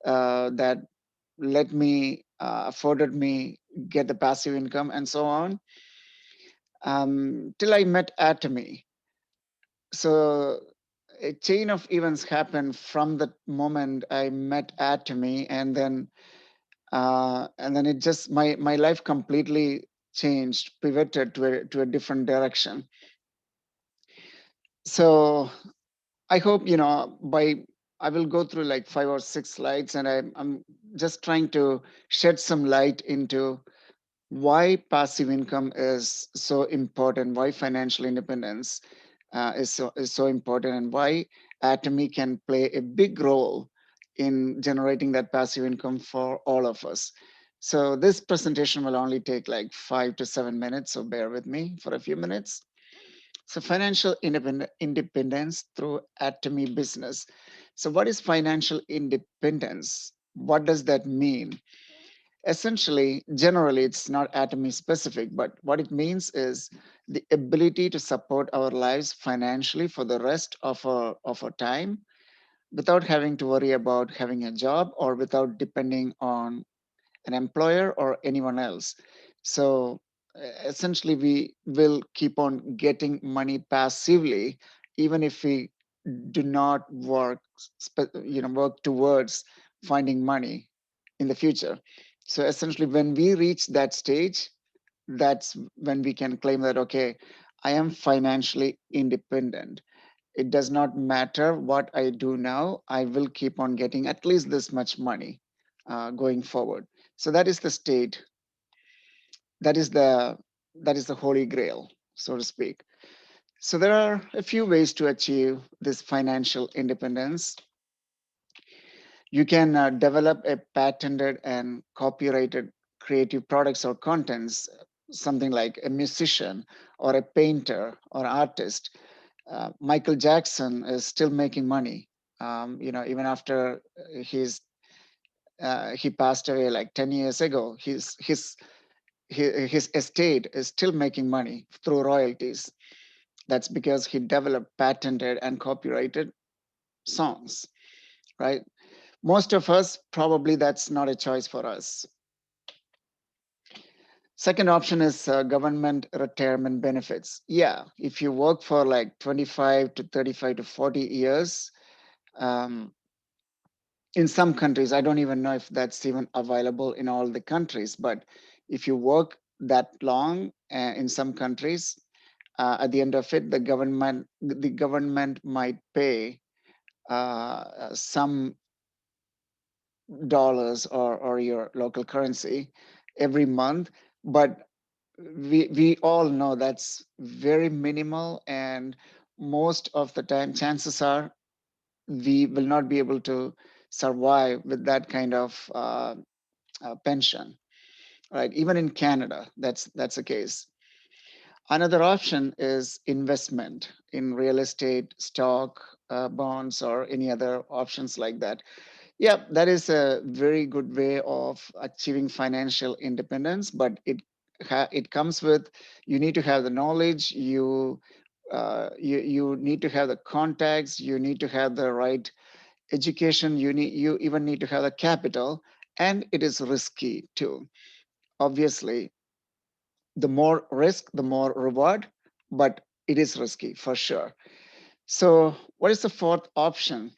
that let me afforded me get the passive income and so on, till I met Atomy. So a chain of events happened from the moment I met Atomy, and then it just my life completely changed, pivoted to a different direction. So I hope by I will go through like 5 or 6 slides, and I'm just trying to shed some light into why passive income is so important, why financial independence is so important, and why Atomy can play a big role in generating that passive income for all of us. So this presentation will only take like 5 to 7 minutes, so bear with me for a few minutes. So financial independence through Atomy business. So what is financial independence? What does that mean? Essentially, generally, it's not Atomy specific, but what it means is the ability to support our lives financially for the rest of our time without having to worry about having a job or without depending on an employer or anyone else. So essentially, we will keep on getting money passively, even if we do not work towards finding money in the future. So essentially, when we reach that stage, that's when we can claim that, okay, I am financially independent. It does not matter what I do now, I will keep on getting at least this much money going forward. So that is the state, that is the holy grail, so to speak. So there are a few ways to achieve this financial independence. You can develop a patented and copyrighted creative products or contents, something like a musician or a painter or artist. Michael Jackson is still making money, even after he's he passed away like 10 years ago. His estate is still making money through royalties. That's because he developed patented and copyrighted songs, right? Most of us, probably that's not a choice for us. Second option is government retirement benefits. Yeah, if you work for like 25 to 35 to 40 years, um, in some countries, I don't even know if that's even available in all the countries, but if you work that long in some countries, at the end of it, the government might pay some dollars or your local currency every month, but we all know that's very minimal, and most of the time chances are we will not be able to survive with that kind of pension, right? Even in Canada, that's the case. Another option is investment in real estate, stock, bonds, or any other options like that. Yeah, that is a very good way of achieving financial independence, but it comes with, you need to have the knowledge, you need to have the contacts, you need to have the right education, you even need to have the capital, and it is risky too. Obviously, the more risk, the more reward, but it is risky for sure. So, what is the fourth option?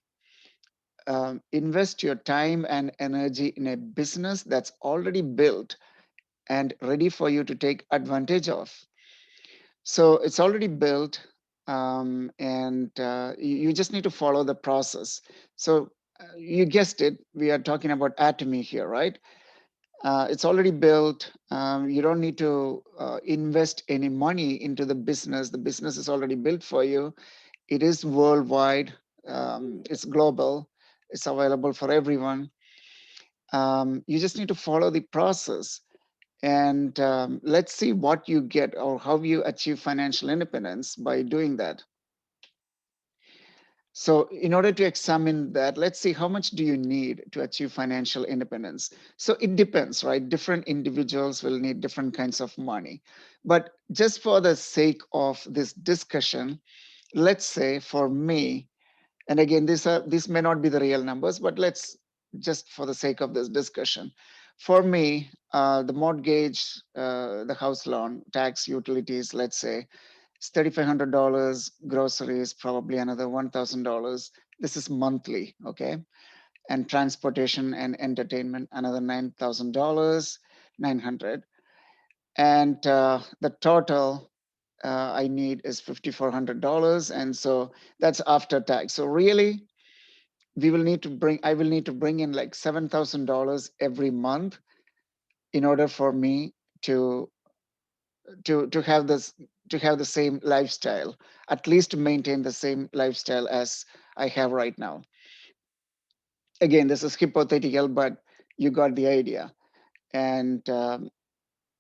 Invest your time and energy in a business that's already built and ready for you to take advantage of. So it's already built, and you just need to follow the process. So you guessed it, we are talking about Atomy here, right? It's already built. You don't need to invest any money into the business. The business is already built for you. It is worldwide. It's global. It's available for everyone. You just need to follow the process, and let's see what you get or how you achieve financial independence by doing that. So in order to examine that, let's see how much do you need to achieve financial independence. So it depends, right? Different individuals will need different kinds of money. But just for the sake of this discussion, let's say for me, and again, these may not be the real numbers, but let's just for the sake of this discussion. For me, the mortgage, the house loan, tax, utilities, let's say, it's $3,500, groceries, probably another $1,000. This is monthly, okay? And transportation and entertainment, another $9,000, 900. And the total I need is $5,400. And so that's after tax. So really, I will need to bring in like $7,000 every month in order for me to to have this to have the same lifestyle, at least to maintain the same lifestyle as I have right now. Again, this is hypothetical, but you got the idea. And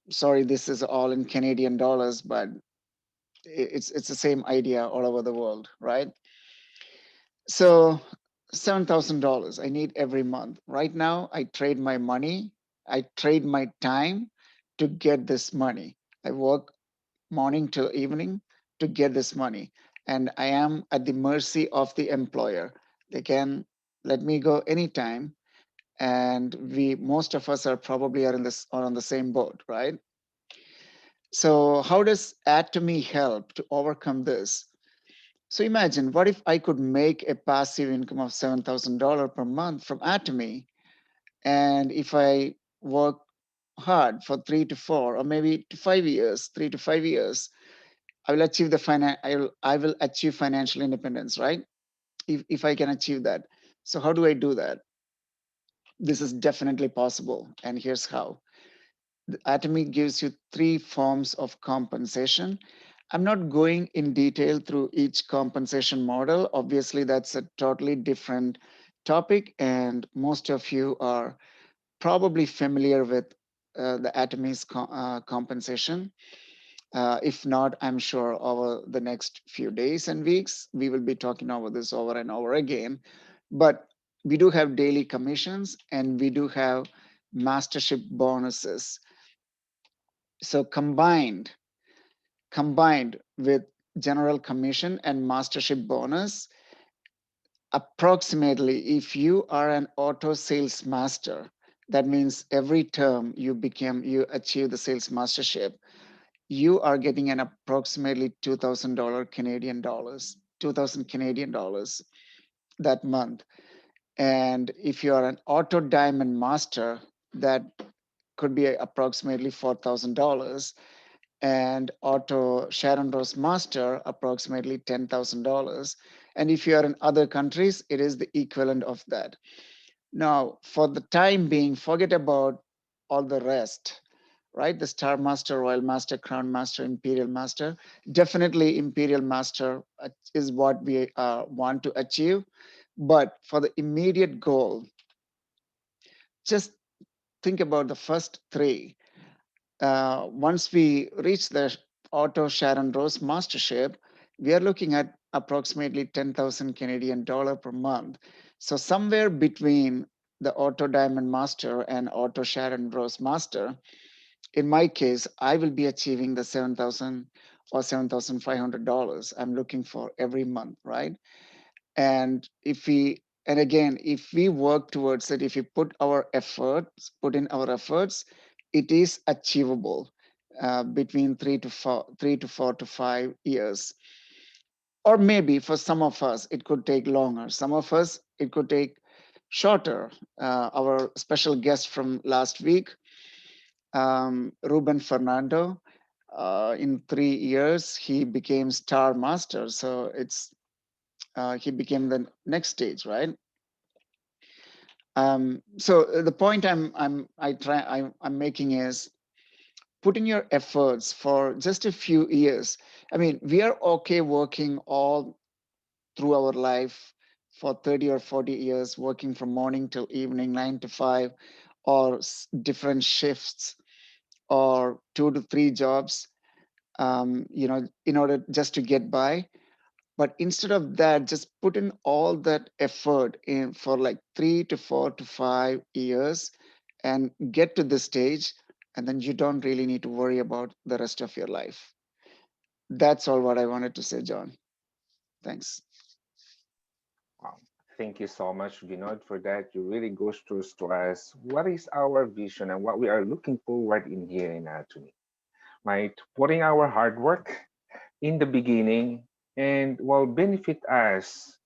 sorry, this is all in Canadian dollars, but it's the same idea all over the world, right? So $7,000 I need every month. Right now, I trade my money, I trade my time to get this money. I work morning till evening to get this money, and I am at the mercy of the employer. They can let me go anytime, and we most of us are probably are on the same boat, right? So how does Atomy help to overcome this? So imagine, what if I could make a passive income of $7,000 per month from Atomy, and if I work hard for 3 to 4 or maybe to 5 years, 3 to 5 years, I will achieve I will achieve financial independence, right? If I can achieve that. So how do I do that? This is definitely possible, and here's how. The Atomy gives you three forms of compensation. I'm not going in detail through each compensation model. Obviously, that's a totally different topic, and most of you are probably familiar with the Atomy's compensation. If not, I'm sure over the next few days and weeks, we will be talking over this over and over again. But we do have daily commissions and we do have mastership bonuses. So combined with general commission and mastership bonus, approximately, if you are an auto sales master, that means every term you achieve the sales mastership, you are getting an approximately $2,000 Canadian dollars, 2,000 Canadian dollars that month. And if you are an auto diamond master, that could be approximately $4,000, and auto Sharon Rose master, approximately $10,000. And if you are in other countries, it is the equivalent of that. Now, for the time being, forget about all the rest, right? The Star Master, Royal Master, Crown Master, Imperial Master. Definitely Imperial Master is what we want to achieve. But for the immediate goal, just think about the first three. Once we reach the Auto Sharon Rose Mastership, we are looking at approximately 10,000 Canadian dollar per month. So somewhere between the Auto Diamond Master and Auto Sharon Rose Master, in my case, I will be achieving the 7,000 or $7,500 I'm looking for every month, right? And if we work towards it, if we put in our efforts, it is achievable between 3 to 4 to 5 years. Or maybe for some of us, it could take longer. Some of us, it could take shorter. Our special guest from last week, Ruben Fernando, in 3 years, he became Star Master. So he became the next stage, right? So the point I'm making is, put in your efforts for just a few years. I mean, we are okay working all through our life for 30 or 40 years, working from morning till evening, 9 to 5, or different shifts, or 2 to 3 jobs, in order just to get by. But instead of that, just put in all that effort in for like 3 to 4 to 5 years and get to this stage. And then you don't really need to worry about the rest of your life. That's all what I wanted to say, John. Thanks. Wow. Thank you so much, Vinod, for that. You really goes through to us what is our vision and what we are looking forward in here in Atomy. Right? Putting our hard work in the beginning and will benefit us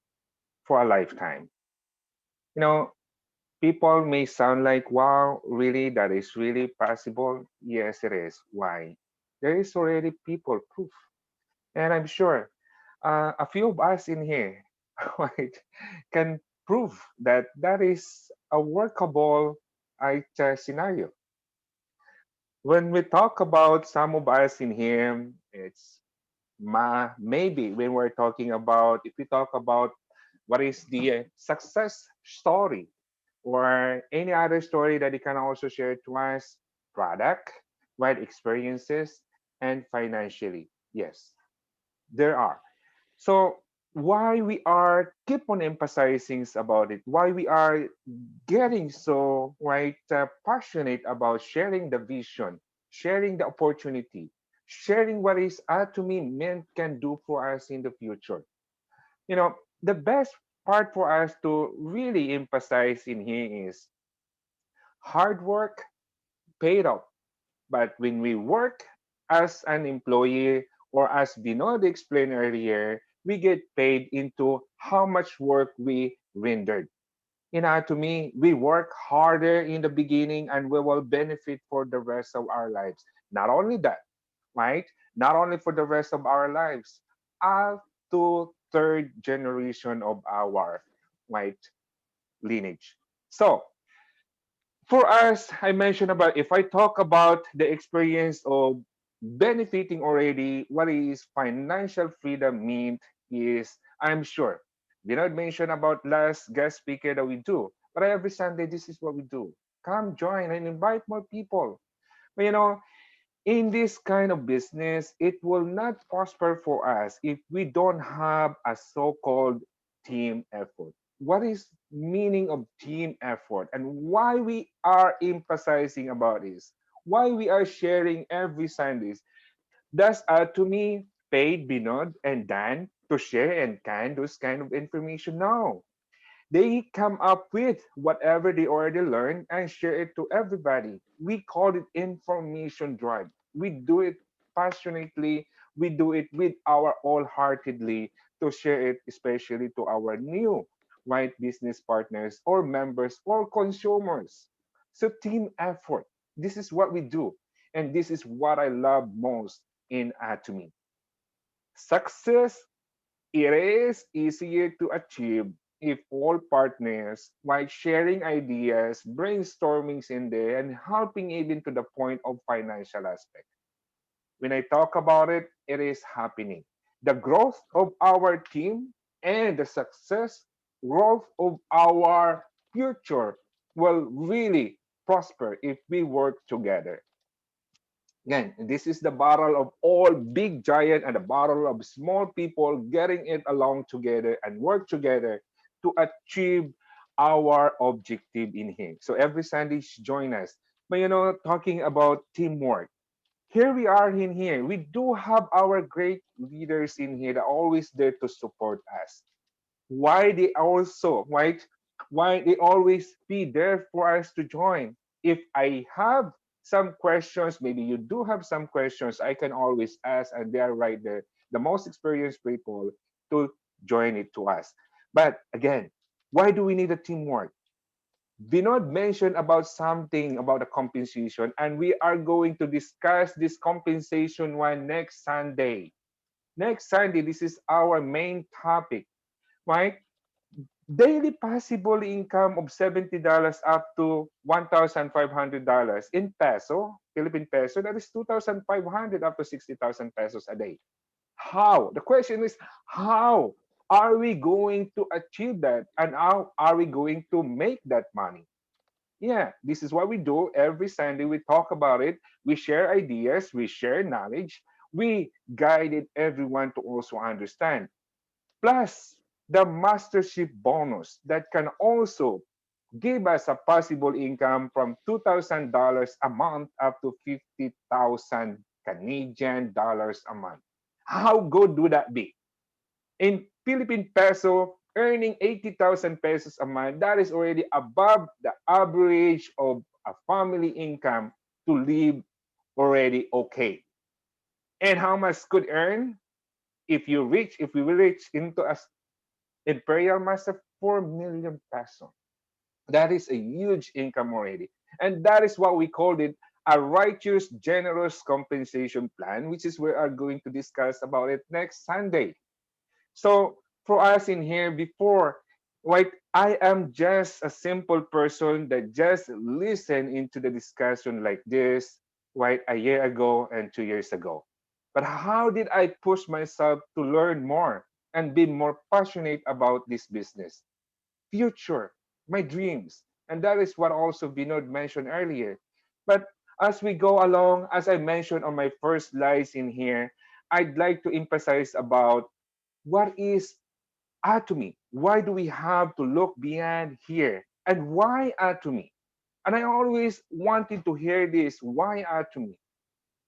for a lifetime. You know, people may sound like, wow, really, that is really possible? Yes, it is. Why? There is already people proof. And I'm sure a few of us in here right, can prove that that is a workable scenario. When we talk about some of us in here, it's maybe when we're talking about, if we talk about what is the success story or any other story that you can also share to us, product, right, experiences, and financially. Yes, there are. So why we are keep on emphasizing about it, why we are getting so right passionate about sharing the vision, sharing the opportunity, sharing what is Atomy meant can do for us in the future. You know, the best part for us to really emphasize in here is hard work paid off. But when we work as an employee, or as Vinod explained earlier, we get paid into how much work we rendered. To me, we work harder in the beginning and we will benefit for the rest of our lives. Not only that, right? Not only for the rest of our lives, up to third generation of our right lineage. So for us, I mentioned about, if I talk about the experience of benefiting already, what is financial freedom mean is, I'm sure, did not mention about last guest speaker that we do, but every Sunday, this is what we do. Come join and invite more people. But in this kind of business, it will not prosper for us if we don't have a so-called team effort. What is meaning of team effort and why we are emphasizing about this? Why we are sharing every Sundays? Does to me paid Binod and Dan to share and can those kind of information? No, they come up with whatever they already learned and share it to everybody. We call it information drive. We do it passionately. We do it with our all-heartedly to share it, especially to our new right business partners or members or consumers. So team effort. This is what we do. And this is what I love most in Atomy. Success, it is easier to achieve if all partners, while sharing ideas, brainstormings in there, and helping even to the point of financial aspect. When I talk about it, it is happening. The growth of our team and the success growth of our future will really prosper if we work together. Again, this is the battle of all big giant and the battle of small people getting it along together and work together to achieve our objective in here. So every Sunday, join us. But talking about teamwork, here we are in here. We do have our great leaders in here that are always there to support us. Why they also, right? Why they always be there for us to join. If I have some questions, maybe you do have some questions, I can always ask, and they are right there, the most experienced people to join it to us. But again, why do we need a teamwork? Vinod mentioned about something about the compensation, and we are going to discuss this compensation one next Sunday. Next Sunday, this is our main topic, right? Daily possible income of $70 up to $1,500 in peso, Philippine peso, that is 2,500 up to 60,000 pesos a day. How? The question is, how are we going to achieve that? And how are we going to make that money? Yeah, this is what we do every Sunday. We talk about it. We share ideas. We share knowledge. We guided everyone to also understand. Plus, the mastership bonus that can also give us a possible income from $2,000 a month up to 50,000 Canadian dollars a month. How good would that be? In Philippine peso, earning 80,000 pesos a month, that is already above the average of a family income to live already okay. And how much could earn if we will reach into a imperial master 4 million peso. That is a huge income already. And that is what we called it a righteous, generous compensation plan, which is we are going to discuss about it next Sunday. So for us in here, before Right? I am just a simple person that just listen into the discussion like this, right? A year ago and 2 years ago. But how did I push myself to learn more and be more passionate about this business? Future, my dreams. And that is what also Vinod mentioned earlier. But as we go along, as I mentioned on my first slides in here, I'd like to emphasize about what is Atomy. Why do we have to look beyond here? And why Atomy? And I always wanted to hear this. Why Atomy?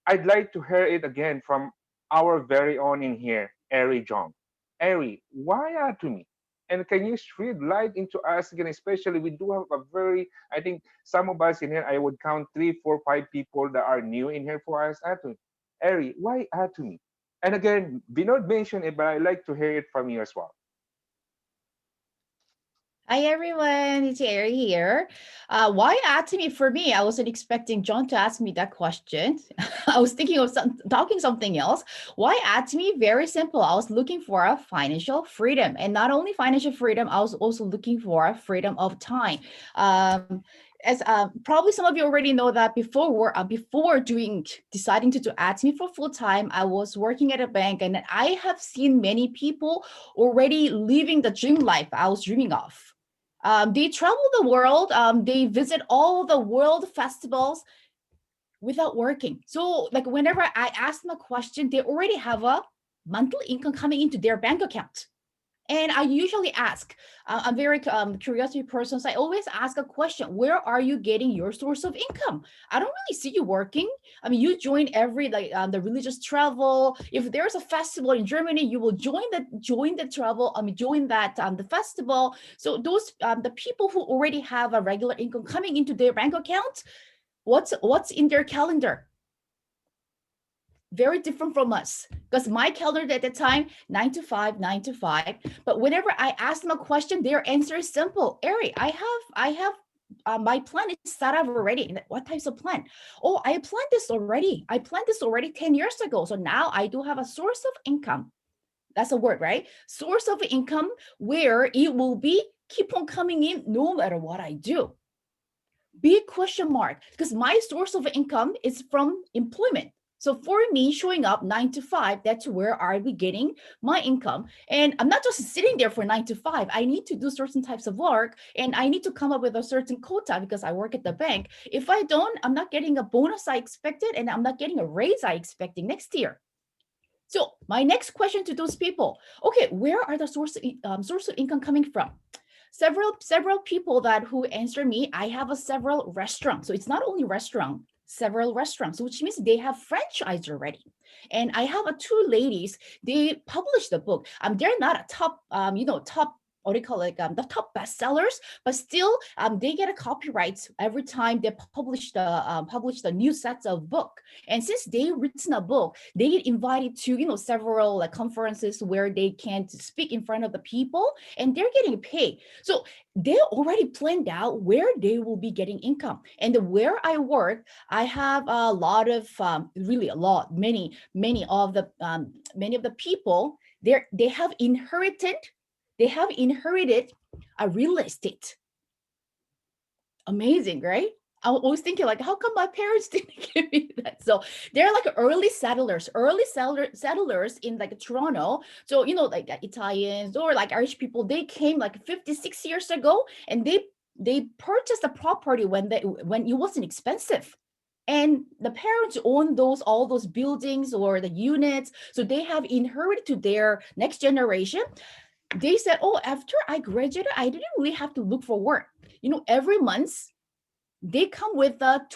I'd like to hear it again from our very own in here, Ari Jong. Ari, why Atomy? And can you shed light into us again? Especially, we do have a very, I think some of us in here, I would count 3, 4, 5 people that are new in here for us. Atomy. Ari, why Atomy? And again, Binod mentioned it, but I'd like to hear it from you as well. Hi everyone, it's Ari here. Why Atomy for me? I wasn't expecting John to ask me that question. I was thinking of talking something else. Why Atomy? Very simple. I was looking for a financial freedom, and not only financial freedom, I was also looking for a freedom of time. As probably some of you already know that before deciding to do Atomy for full time, I was working at a bank, and I have seen many people already living the dream life I was dreaming of. They travel the world. They visit all the world festivals without working. So like whenever I ask them a question, they already have a monthly income coming into their bank account. And I usually ask, I'm very curiosity person, so I always ask a question: where are you getting your source of income? I don't really see you working. I mean, you join every the religious travel. If there's a festival in Germany, you will join the travel. Join that the festival. So those the people who already have a regular income coming into their bank account, what's in their calendar? Very different from us, because my calendar at the time 9 to 5, 9 to 5. But whenever I ask them a question, their answer is simple. Ari, I have my plan is set up already. What types of plan? Oh, I planned this already. I planned this already 10 years ago. So now I do have a source of income. That's a word, right? Source of income where it will be keep on coming in no matter what I do. Big question mark, because my source of income is from employment. So for me, showing up 9 to 5, that's where are we getting my income? And I'm not just sitting there for 9 to 5. I need to do certain types of work, and I need to come up with a certain quota because I work at the bank. If I don't, I'm not getting a bonus I expected, and I'm not getting a raise I expecting next year. So my next question to those people: okay, where are the source of income coming from? Several people who answer me, I have several restaurants. So it's not only restaurant, several restaurants, which means they have franchise already. And I have two ladies, they published the book. They're not a top, top, what do you call it, the top bestsellers, but still they get a copyright every time they publish the new sets of book. And since they written a book, they get invited to several conferences where they can speak in front of the people, and they're getting paid. So they already planned out where they will be getting income. And where I work, I have a lot of many of the people they have inherited a real estate. Amazing, right? I was thinking, like, how come my parents didn't give me that? So they're like early settlers in like Toronto. So like Italians or like Irish people, they came like 56 years ago, and they purchased the property when it wasn't expensive. And the parents own all those buildings or the units, so they have inherited to their next generation. They said, oh, after I graduated, I didn't really have to look for work. Every month they come with 20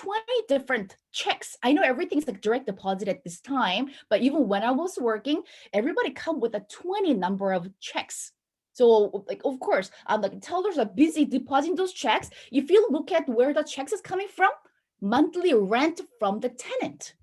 different checks. I know everything's like direct deposit at this time, but even when I was working, everybody come with a 20 number of checks. So like, of course, like tellers are busy depositing those checks. If you look at where the checks is coming from, monthly rent from the tenant.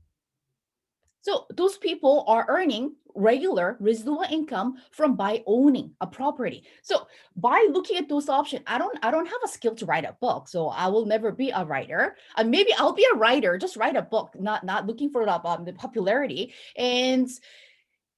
So those people are earning regular residual income from by owning a property. So by looking at those options, I don't have a skill to write a book, so I will never be a writer. Maybe I'll be a writer, just write a book, not looking for the popularity. And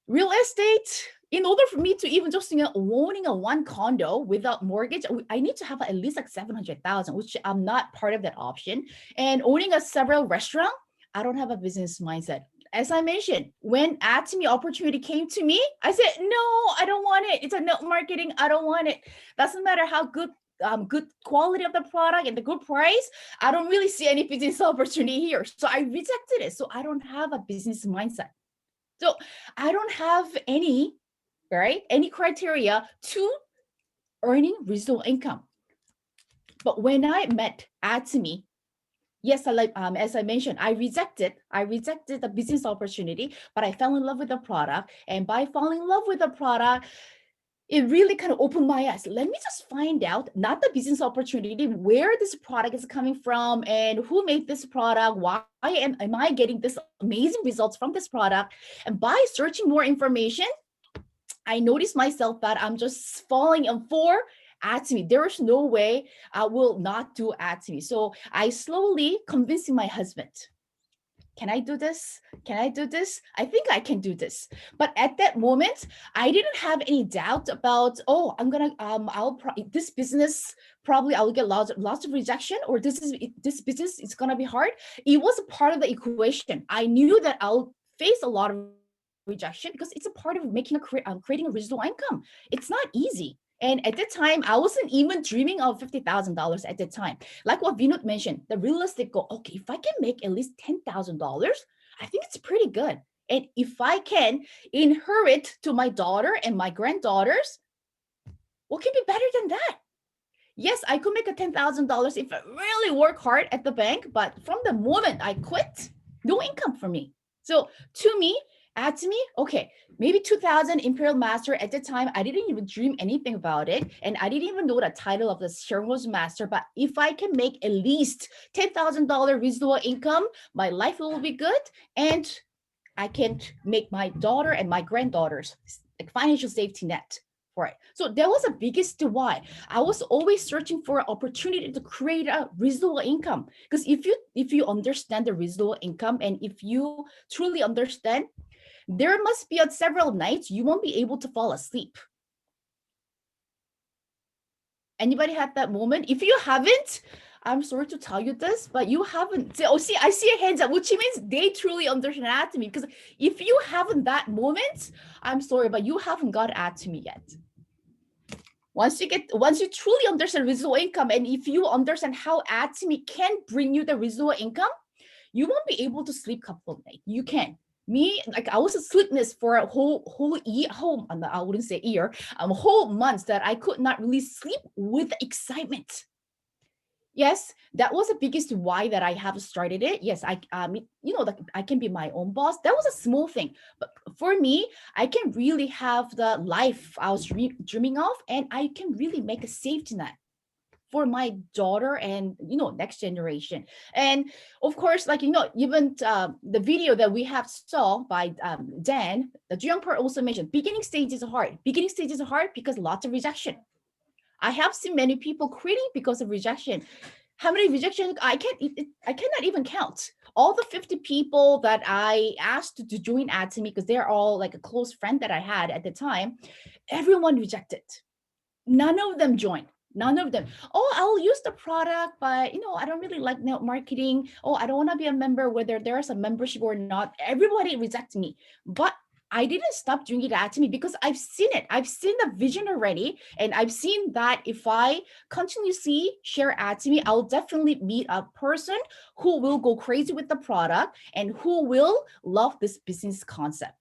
real estate, in order for me to even just owning a one condo without mortgage, I need to have at least like 700,000, which I'm not part of that option. And owning a several restaurant, I don't have a business mindset. As I mentioned, when Atomy opportunity came to me, I said, no, I don't want it. It's a network marketing. I don't want it. Doesn't matter how good quality of the product and the good price. I don't really see any business opportunity here. So I rejected it. So I don't have a business mindset. So I don't have any criteria to earning residual income. But when I met Atomy, yes, as I mentioned, I rejected the business opportunity, but I fell in love with the product. And by falling in love with the product, it really kind of opened my eyes. Let me just find out, not the business opportunity, where this product is coming from and who made this product, why am I getting this amazing results from this product. And by searching more information, I noticed myself that I'm just falling for Atomy. There is no way I will not do Atomy. So I slowly convincing my husband, can I do this? Can I do this? I think I can do this. But at that moment, I didn't have any doubt about, oh, I'm gonna, this business probably I'll get lots of rejection, or this business is gonna be hard. It was a part of the equation. I knew that I'll face a lot of rejection because it's a part of making creating a residual income. It's not easy. And at the time, I wasn't even dreaming of $50,000 at the time. Like what Vinod mentioned, the realistic goal, okay, if I can make at least $10,000, I think it's pretty good. And if I can inherit to my daughter and my granddaughters, what can be better than that? Yes, I could make a $10,000 if I really work hard at the bank, but from the moment I quit, no income for me. So to me, Atomy, okay, maybe 2000 Imperial Master at the time, I didn't even dream anything about it. And I didn't even know the title of the Shareholders Master. But if I can make at least $10,000 residual income, my life will be good. And I can make my daughter and my granddaughters like financial safety net for it. So that was the biggest why. I was always searching for an opportunity to create a residual income. Because if you understand the residual income, and if you truly understand, there must be several nights you won't be able to fall asleep. Anybody had that moment? If you haven't, I'm sorry to tell you this, but you haven't. Oh, see, I see a hands up, which means they truly understand Atomy. Because if you haven't that moment, I'm sorry, but you haven't got Atomy yet. Once you truly understand residual income, and if you understand how Atomy can bring you the residual income, you won't be able to sleep a couple of nights. You can. Me, like I was sleepless for a whole year, I wouldn't say year, whole months that I could not really sleep with excitement. Yes, that was the biggest why that I have started it. Yes, I can be my own boss. That was a small thing, but for me, I can really have the life I was dreaming of, and I can really make a safety net for my daughter and next generation. And of course, even the video that we have saw by Dan, the young part also mentioned beginning stage is hard. Beginning stage is hard because lots of rejection. I have seen many people quitting because of rejection. How many rejections? I cannot even count. All the 50 people that I asked to join Atomy, because they're all like a close friend that I had at the time, everyone rejected. None of them joined. None of them. Oh, I'll use the product, but I don't really like network marketing. Oh, I don't want to be a member, whether there's a membership or not. Everybody rejects me. But I didn't stop doing it Atomy because I've seen it. I've seen the vision already. And I've seen that if I continuously share Atomy, I'll definitely meet a person who will go crazy with the product and who will love this business concept.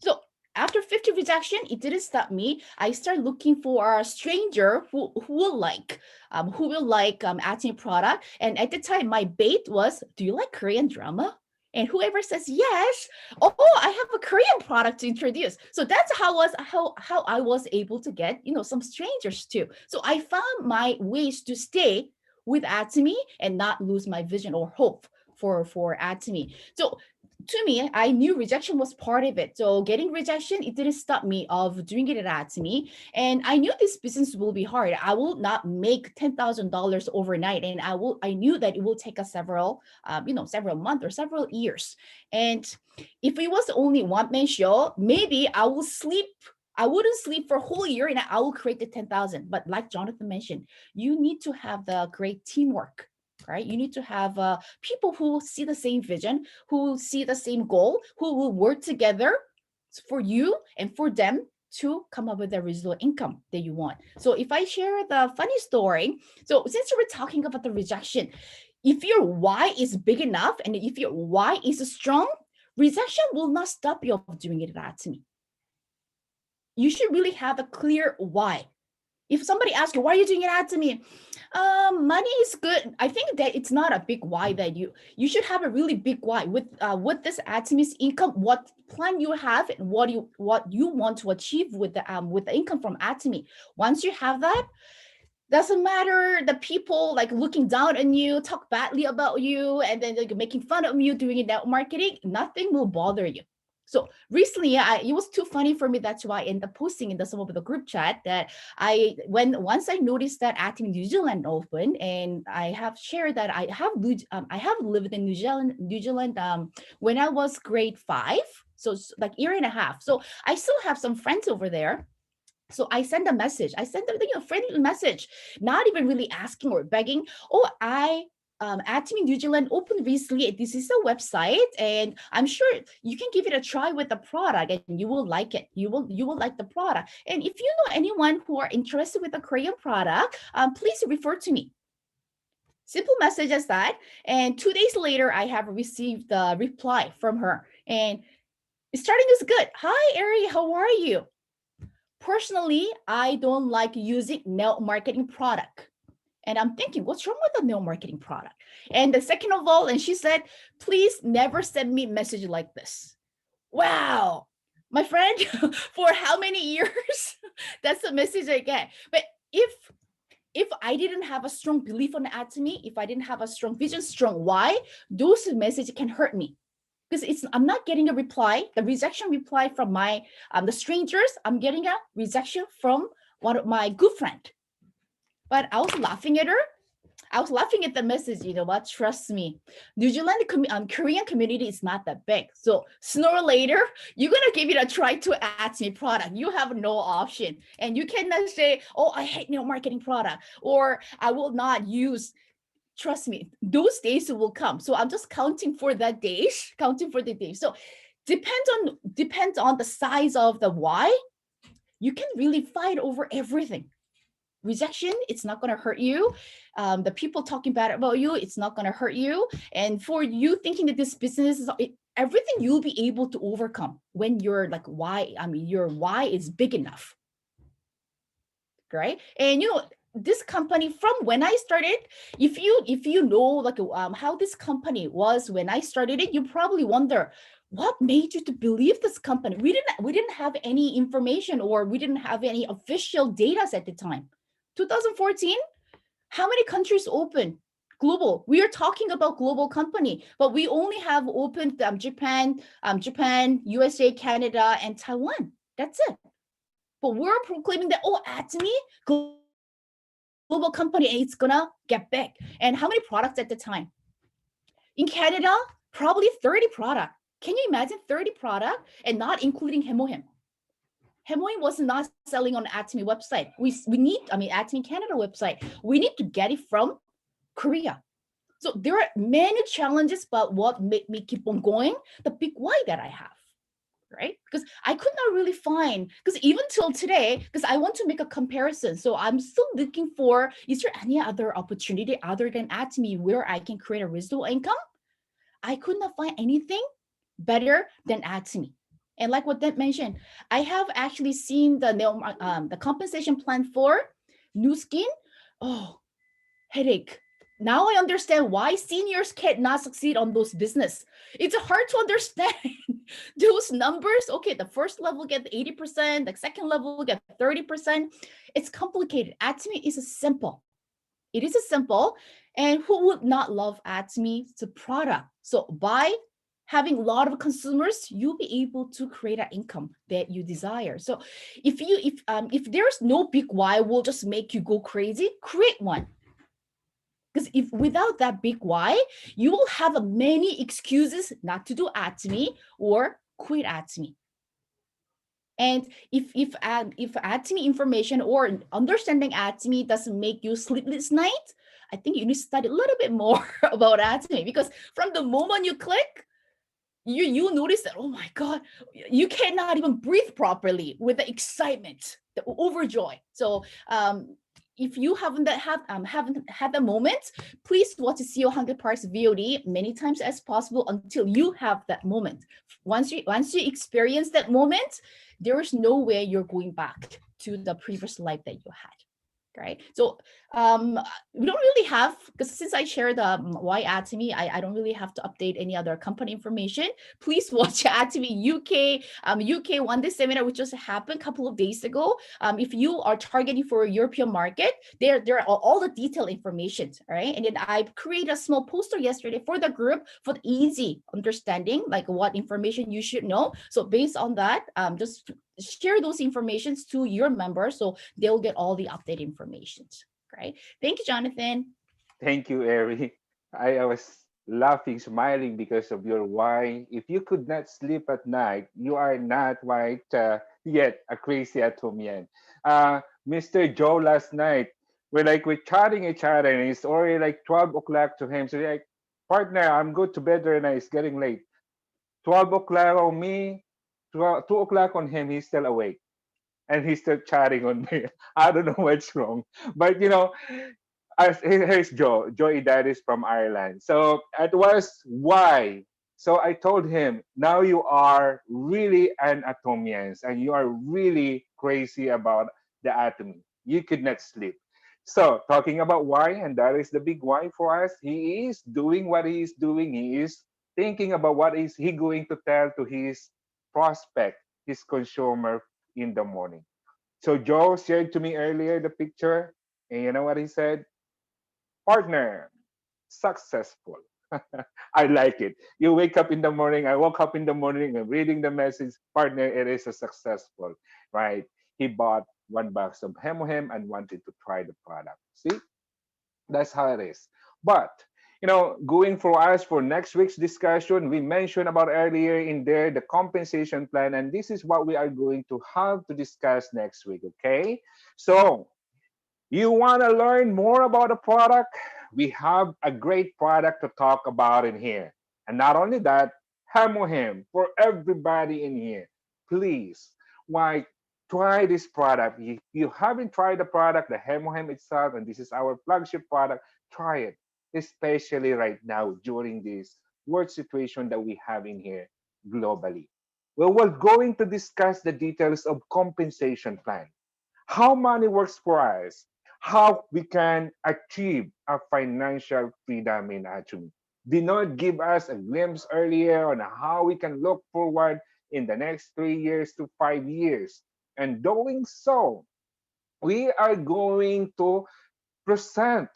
So after 50 rejection, it didn't stop me. I started looking for a stranger who will like Atomy product. And at the time, my bait was, do you like Korean drama? And whoever says yes, oh, I have a Korean product to introduce. So that's how I was able to get some strangers too. So I found my ways to stay with Atomy and not lose my vision or hope for Atomy. So to me, I knew rejection was part of it. So getting rejection, it didn't stop me of doing it at Atomy. And I knew this business will be hard. I will not make $10,000 overnight. And I knew that it will take us several months or several years. And if it was only one man show, maybe I wouldn't sleep for a whole year and I will create the 10,000. But like Jonathan mentioned, you need to have the great teamwork. Right? You need to have people who see the same vision, who see the same goal, who will work together for you and for them to come up with the residual income that you want. So if I share the funny story, so since we're talking about the rejection, if your why is big enough and if your why is strong, rejection will not stop you of doing it at me. You should really have a clear why. If somebody asks you, why are you doing it at me? Money is good. I think that it's not a big why that you should have a really big why with this Atomy's income, what plan you have and what you want to achieve with the income from Atomy. Once you have that, doesn't matter the people like looking down on you, talk badly about you, and then like making fun of you doing network marketing, nothing will bother you. So recently, it was too funny for me. That's why I ended up posting in some of the group chat that once I noticed that Atomy New Zealand opened, and I have shared that I have lived in New Zealand when I was grade 5, so like year and a half. So I still have some friends over there. So I sent a message. I sent them a friendly message, not even really asking or begging. Oh, Atomy New Zealand opened recently. This is a website, and I'm sure you can give it a try with the product, and you will like it. You will like the product. And if you know anyone who are interested with a Korean product, please refer to me. Simple message as that. And 2 days later, I have received the reply from her, and starting is good. Hi, Ari, how are you? Personally, I don't like using network marketing product. And I'm thinking, what's wrong with the network marketing product? And the second of all, and she said, please never send me a message like this. Wow, my friend, for how many years? That's the message I get. But if I didn't have a strong belief on Atomy, if I didn't have a strong vision, strong why, those messages can hurt me. Because I'm not getting a reply, the rejection reply from my the strangers. I'm getting a rejection from one of my good friend. But I was laughing at her. I was laughing at the message. You know what? Trust me, New Zealand Korean community is not that big. So sooner or later, you're gonna give it a try to Atomy product. You have no option, and you cannot say, "Oh, I hate network marketing product," or "I will not use." Trust me, those days will come. So I'm just counting for the days. So depends on the size of the why. You can really fight over everything. Rejection, it's not going to hurt you. The people talking bad about you, it's not going to hurt you. And for you thinking that this business is everything, you'll be able to overcome when you're like your why is big enough, right? And this company, from when I started, if you know like how this company was when I started it, you probably wonder, what made you to believe this company? We didn't have any information, or we didn't have any official data at the time. 2014, how many countries open? Global. We are talking about global company, but we only have opened Japan, USA, Canada, and Taiwan. That's it. But we're proclaiming that, oh, Atomy, global company, and it's gonna get big. And how many products at the time? In Canada, probably 30 products. Can you imagine 30 products and not including Hemohim? Hemohim was not selling on Atomy website. Atomy Canada website. We need to get it from Korea. So there are many challenges, but what made me keep on going? The big why that I have. Right? Because I could not really find, because even till today, because I want to make a comparison. So I'm still looking for, is there any other opportunity other than Atomy where I can create a residual income? I could not find anything better than Atomy. And like what Deb mentioned, I have actually seen the compensation plan for New Skin. Oh, headache. Now I understand why seniors cannot succeed on those business. It's hard to understand those numbers. Okay, the first level get 80%, the second level get 30%. It's complicated. Atomy is simple. It is simple. And who would not love Atomy? It's a product. So having a lot of consumers, you'll be able to create an income that you desire. So if there's no big why will just make you go crazy, create one. Because if without that big why, you will have many excuses not to do Atomy or quit Atomy. And if Atomy information or understanding Atomy doesn't make you sleepless night, I think you need to study a little bit more about Atomy, because from the moment you click, you notice that, oh my God, you cannot even breathe properly with the excitement, the overjoy. So if you haven't had the moment, please watch the CO 100 Parts VOD many times as possible until you have that moment. Once you experience that moment, there is no way you're going back to the previous life that you had. Right. So we don't really have, because since I shared the why Atomy, I don't really have to update any other company information. Please watch Atomy UK UK one day seminar, which just happened a couple of days ago. If you are targeting for a European market, there are all the detailed information. Right. And then I created a small poster yesterday for the group for the easy understanding, like what information you should know. So based on that, just share those informations to your members so they'll get all the updated information. Right. Thank you, Jonathan. Thank you, Eri. I was laughing, smiling because of your why. If you could not sleep at night, you are not quite yet a crazy atomian. Mr. Joe last night, we're chatting each other, and it's already like 12 o'clock to him. So like, partner, I'm good to bed right now. It's getting late. 12 o'clock on me, 2 o'clock on him. He's still awake and he's still chatting on me. I don't know what's wrong. But here's Joe. Joe Idaris from Ireland. So it was why. So I told him, now you are really an atomian and you are really crazy about the atomy. You could not sleep. So talking about why, and that is the big why for us. He is doing what he is doing. He is thinking about what is he going to tell to his prospect, his consumer in the morning. So Joe shared to me earlier the picture, and you know what he said? Partner, successful. I like it. You wake up in the morning, I woke up in the morning and reading the message, partner, it is a successful, right? He bought 1 box of Hemohem and wanted to try the product. See, that's how it is. But going for us for next week's discussion, we mentioned about earlier in there the compensation plan, and this is what we are going to have to discuss next week. Okay, so you want to learn more about the product? We have a great product to talk about in here. And not only that, Hemohem for everybody in here. Please, why try this product? If you haven't tried the product, the Hemohem itself, and this is our flagship product, try it, especially right now during this work situation that we have in here globally. Well, we're going to discuss the details of compensation plan, how money works for us, how we can achieve a financial freedom in Atomy. Did not give us a glimpse earlier on how we can look forward in the next 3 years to 5 years. And doing so, we are going to present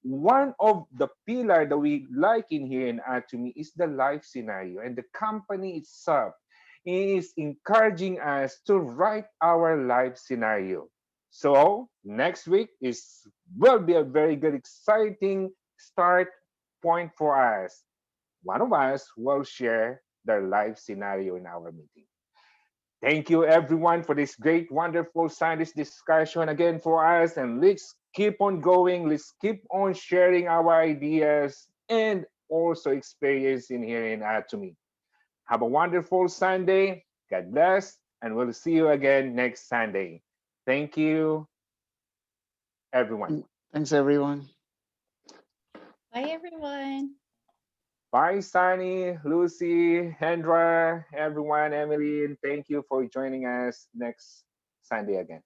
one of the pillar that we like in here in Atomy is the life scenario, and the company itself is encouraging us to write our life scenario. So next week will be a very good, exciting start point for us. One of us will share their life scenario in our meeting. Thank you, everyone, for this great, wonderful science discussion again for us. And let's keep on going. Let's keep on sharing our ideas and also experiencing here in Atomy. Have a wonderful Sunday. God bless. And we'll see you again next Sunday. Thank you, everyone. Thanks, everyone. Bye, everyone. Bye, Sunny, Lucy, Hendra, everyone, Emily, and thank you for joining us next Sunday again.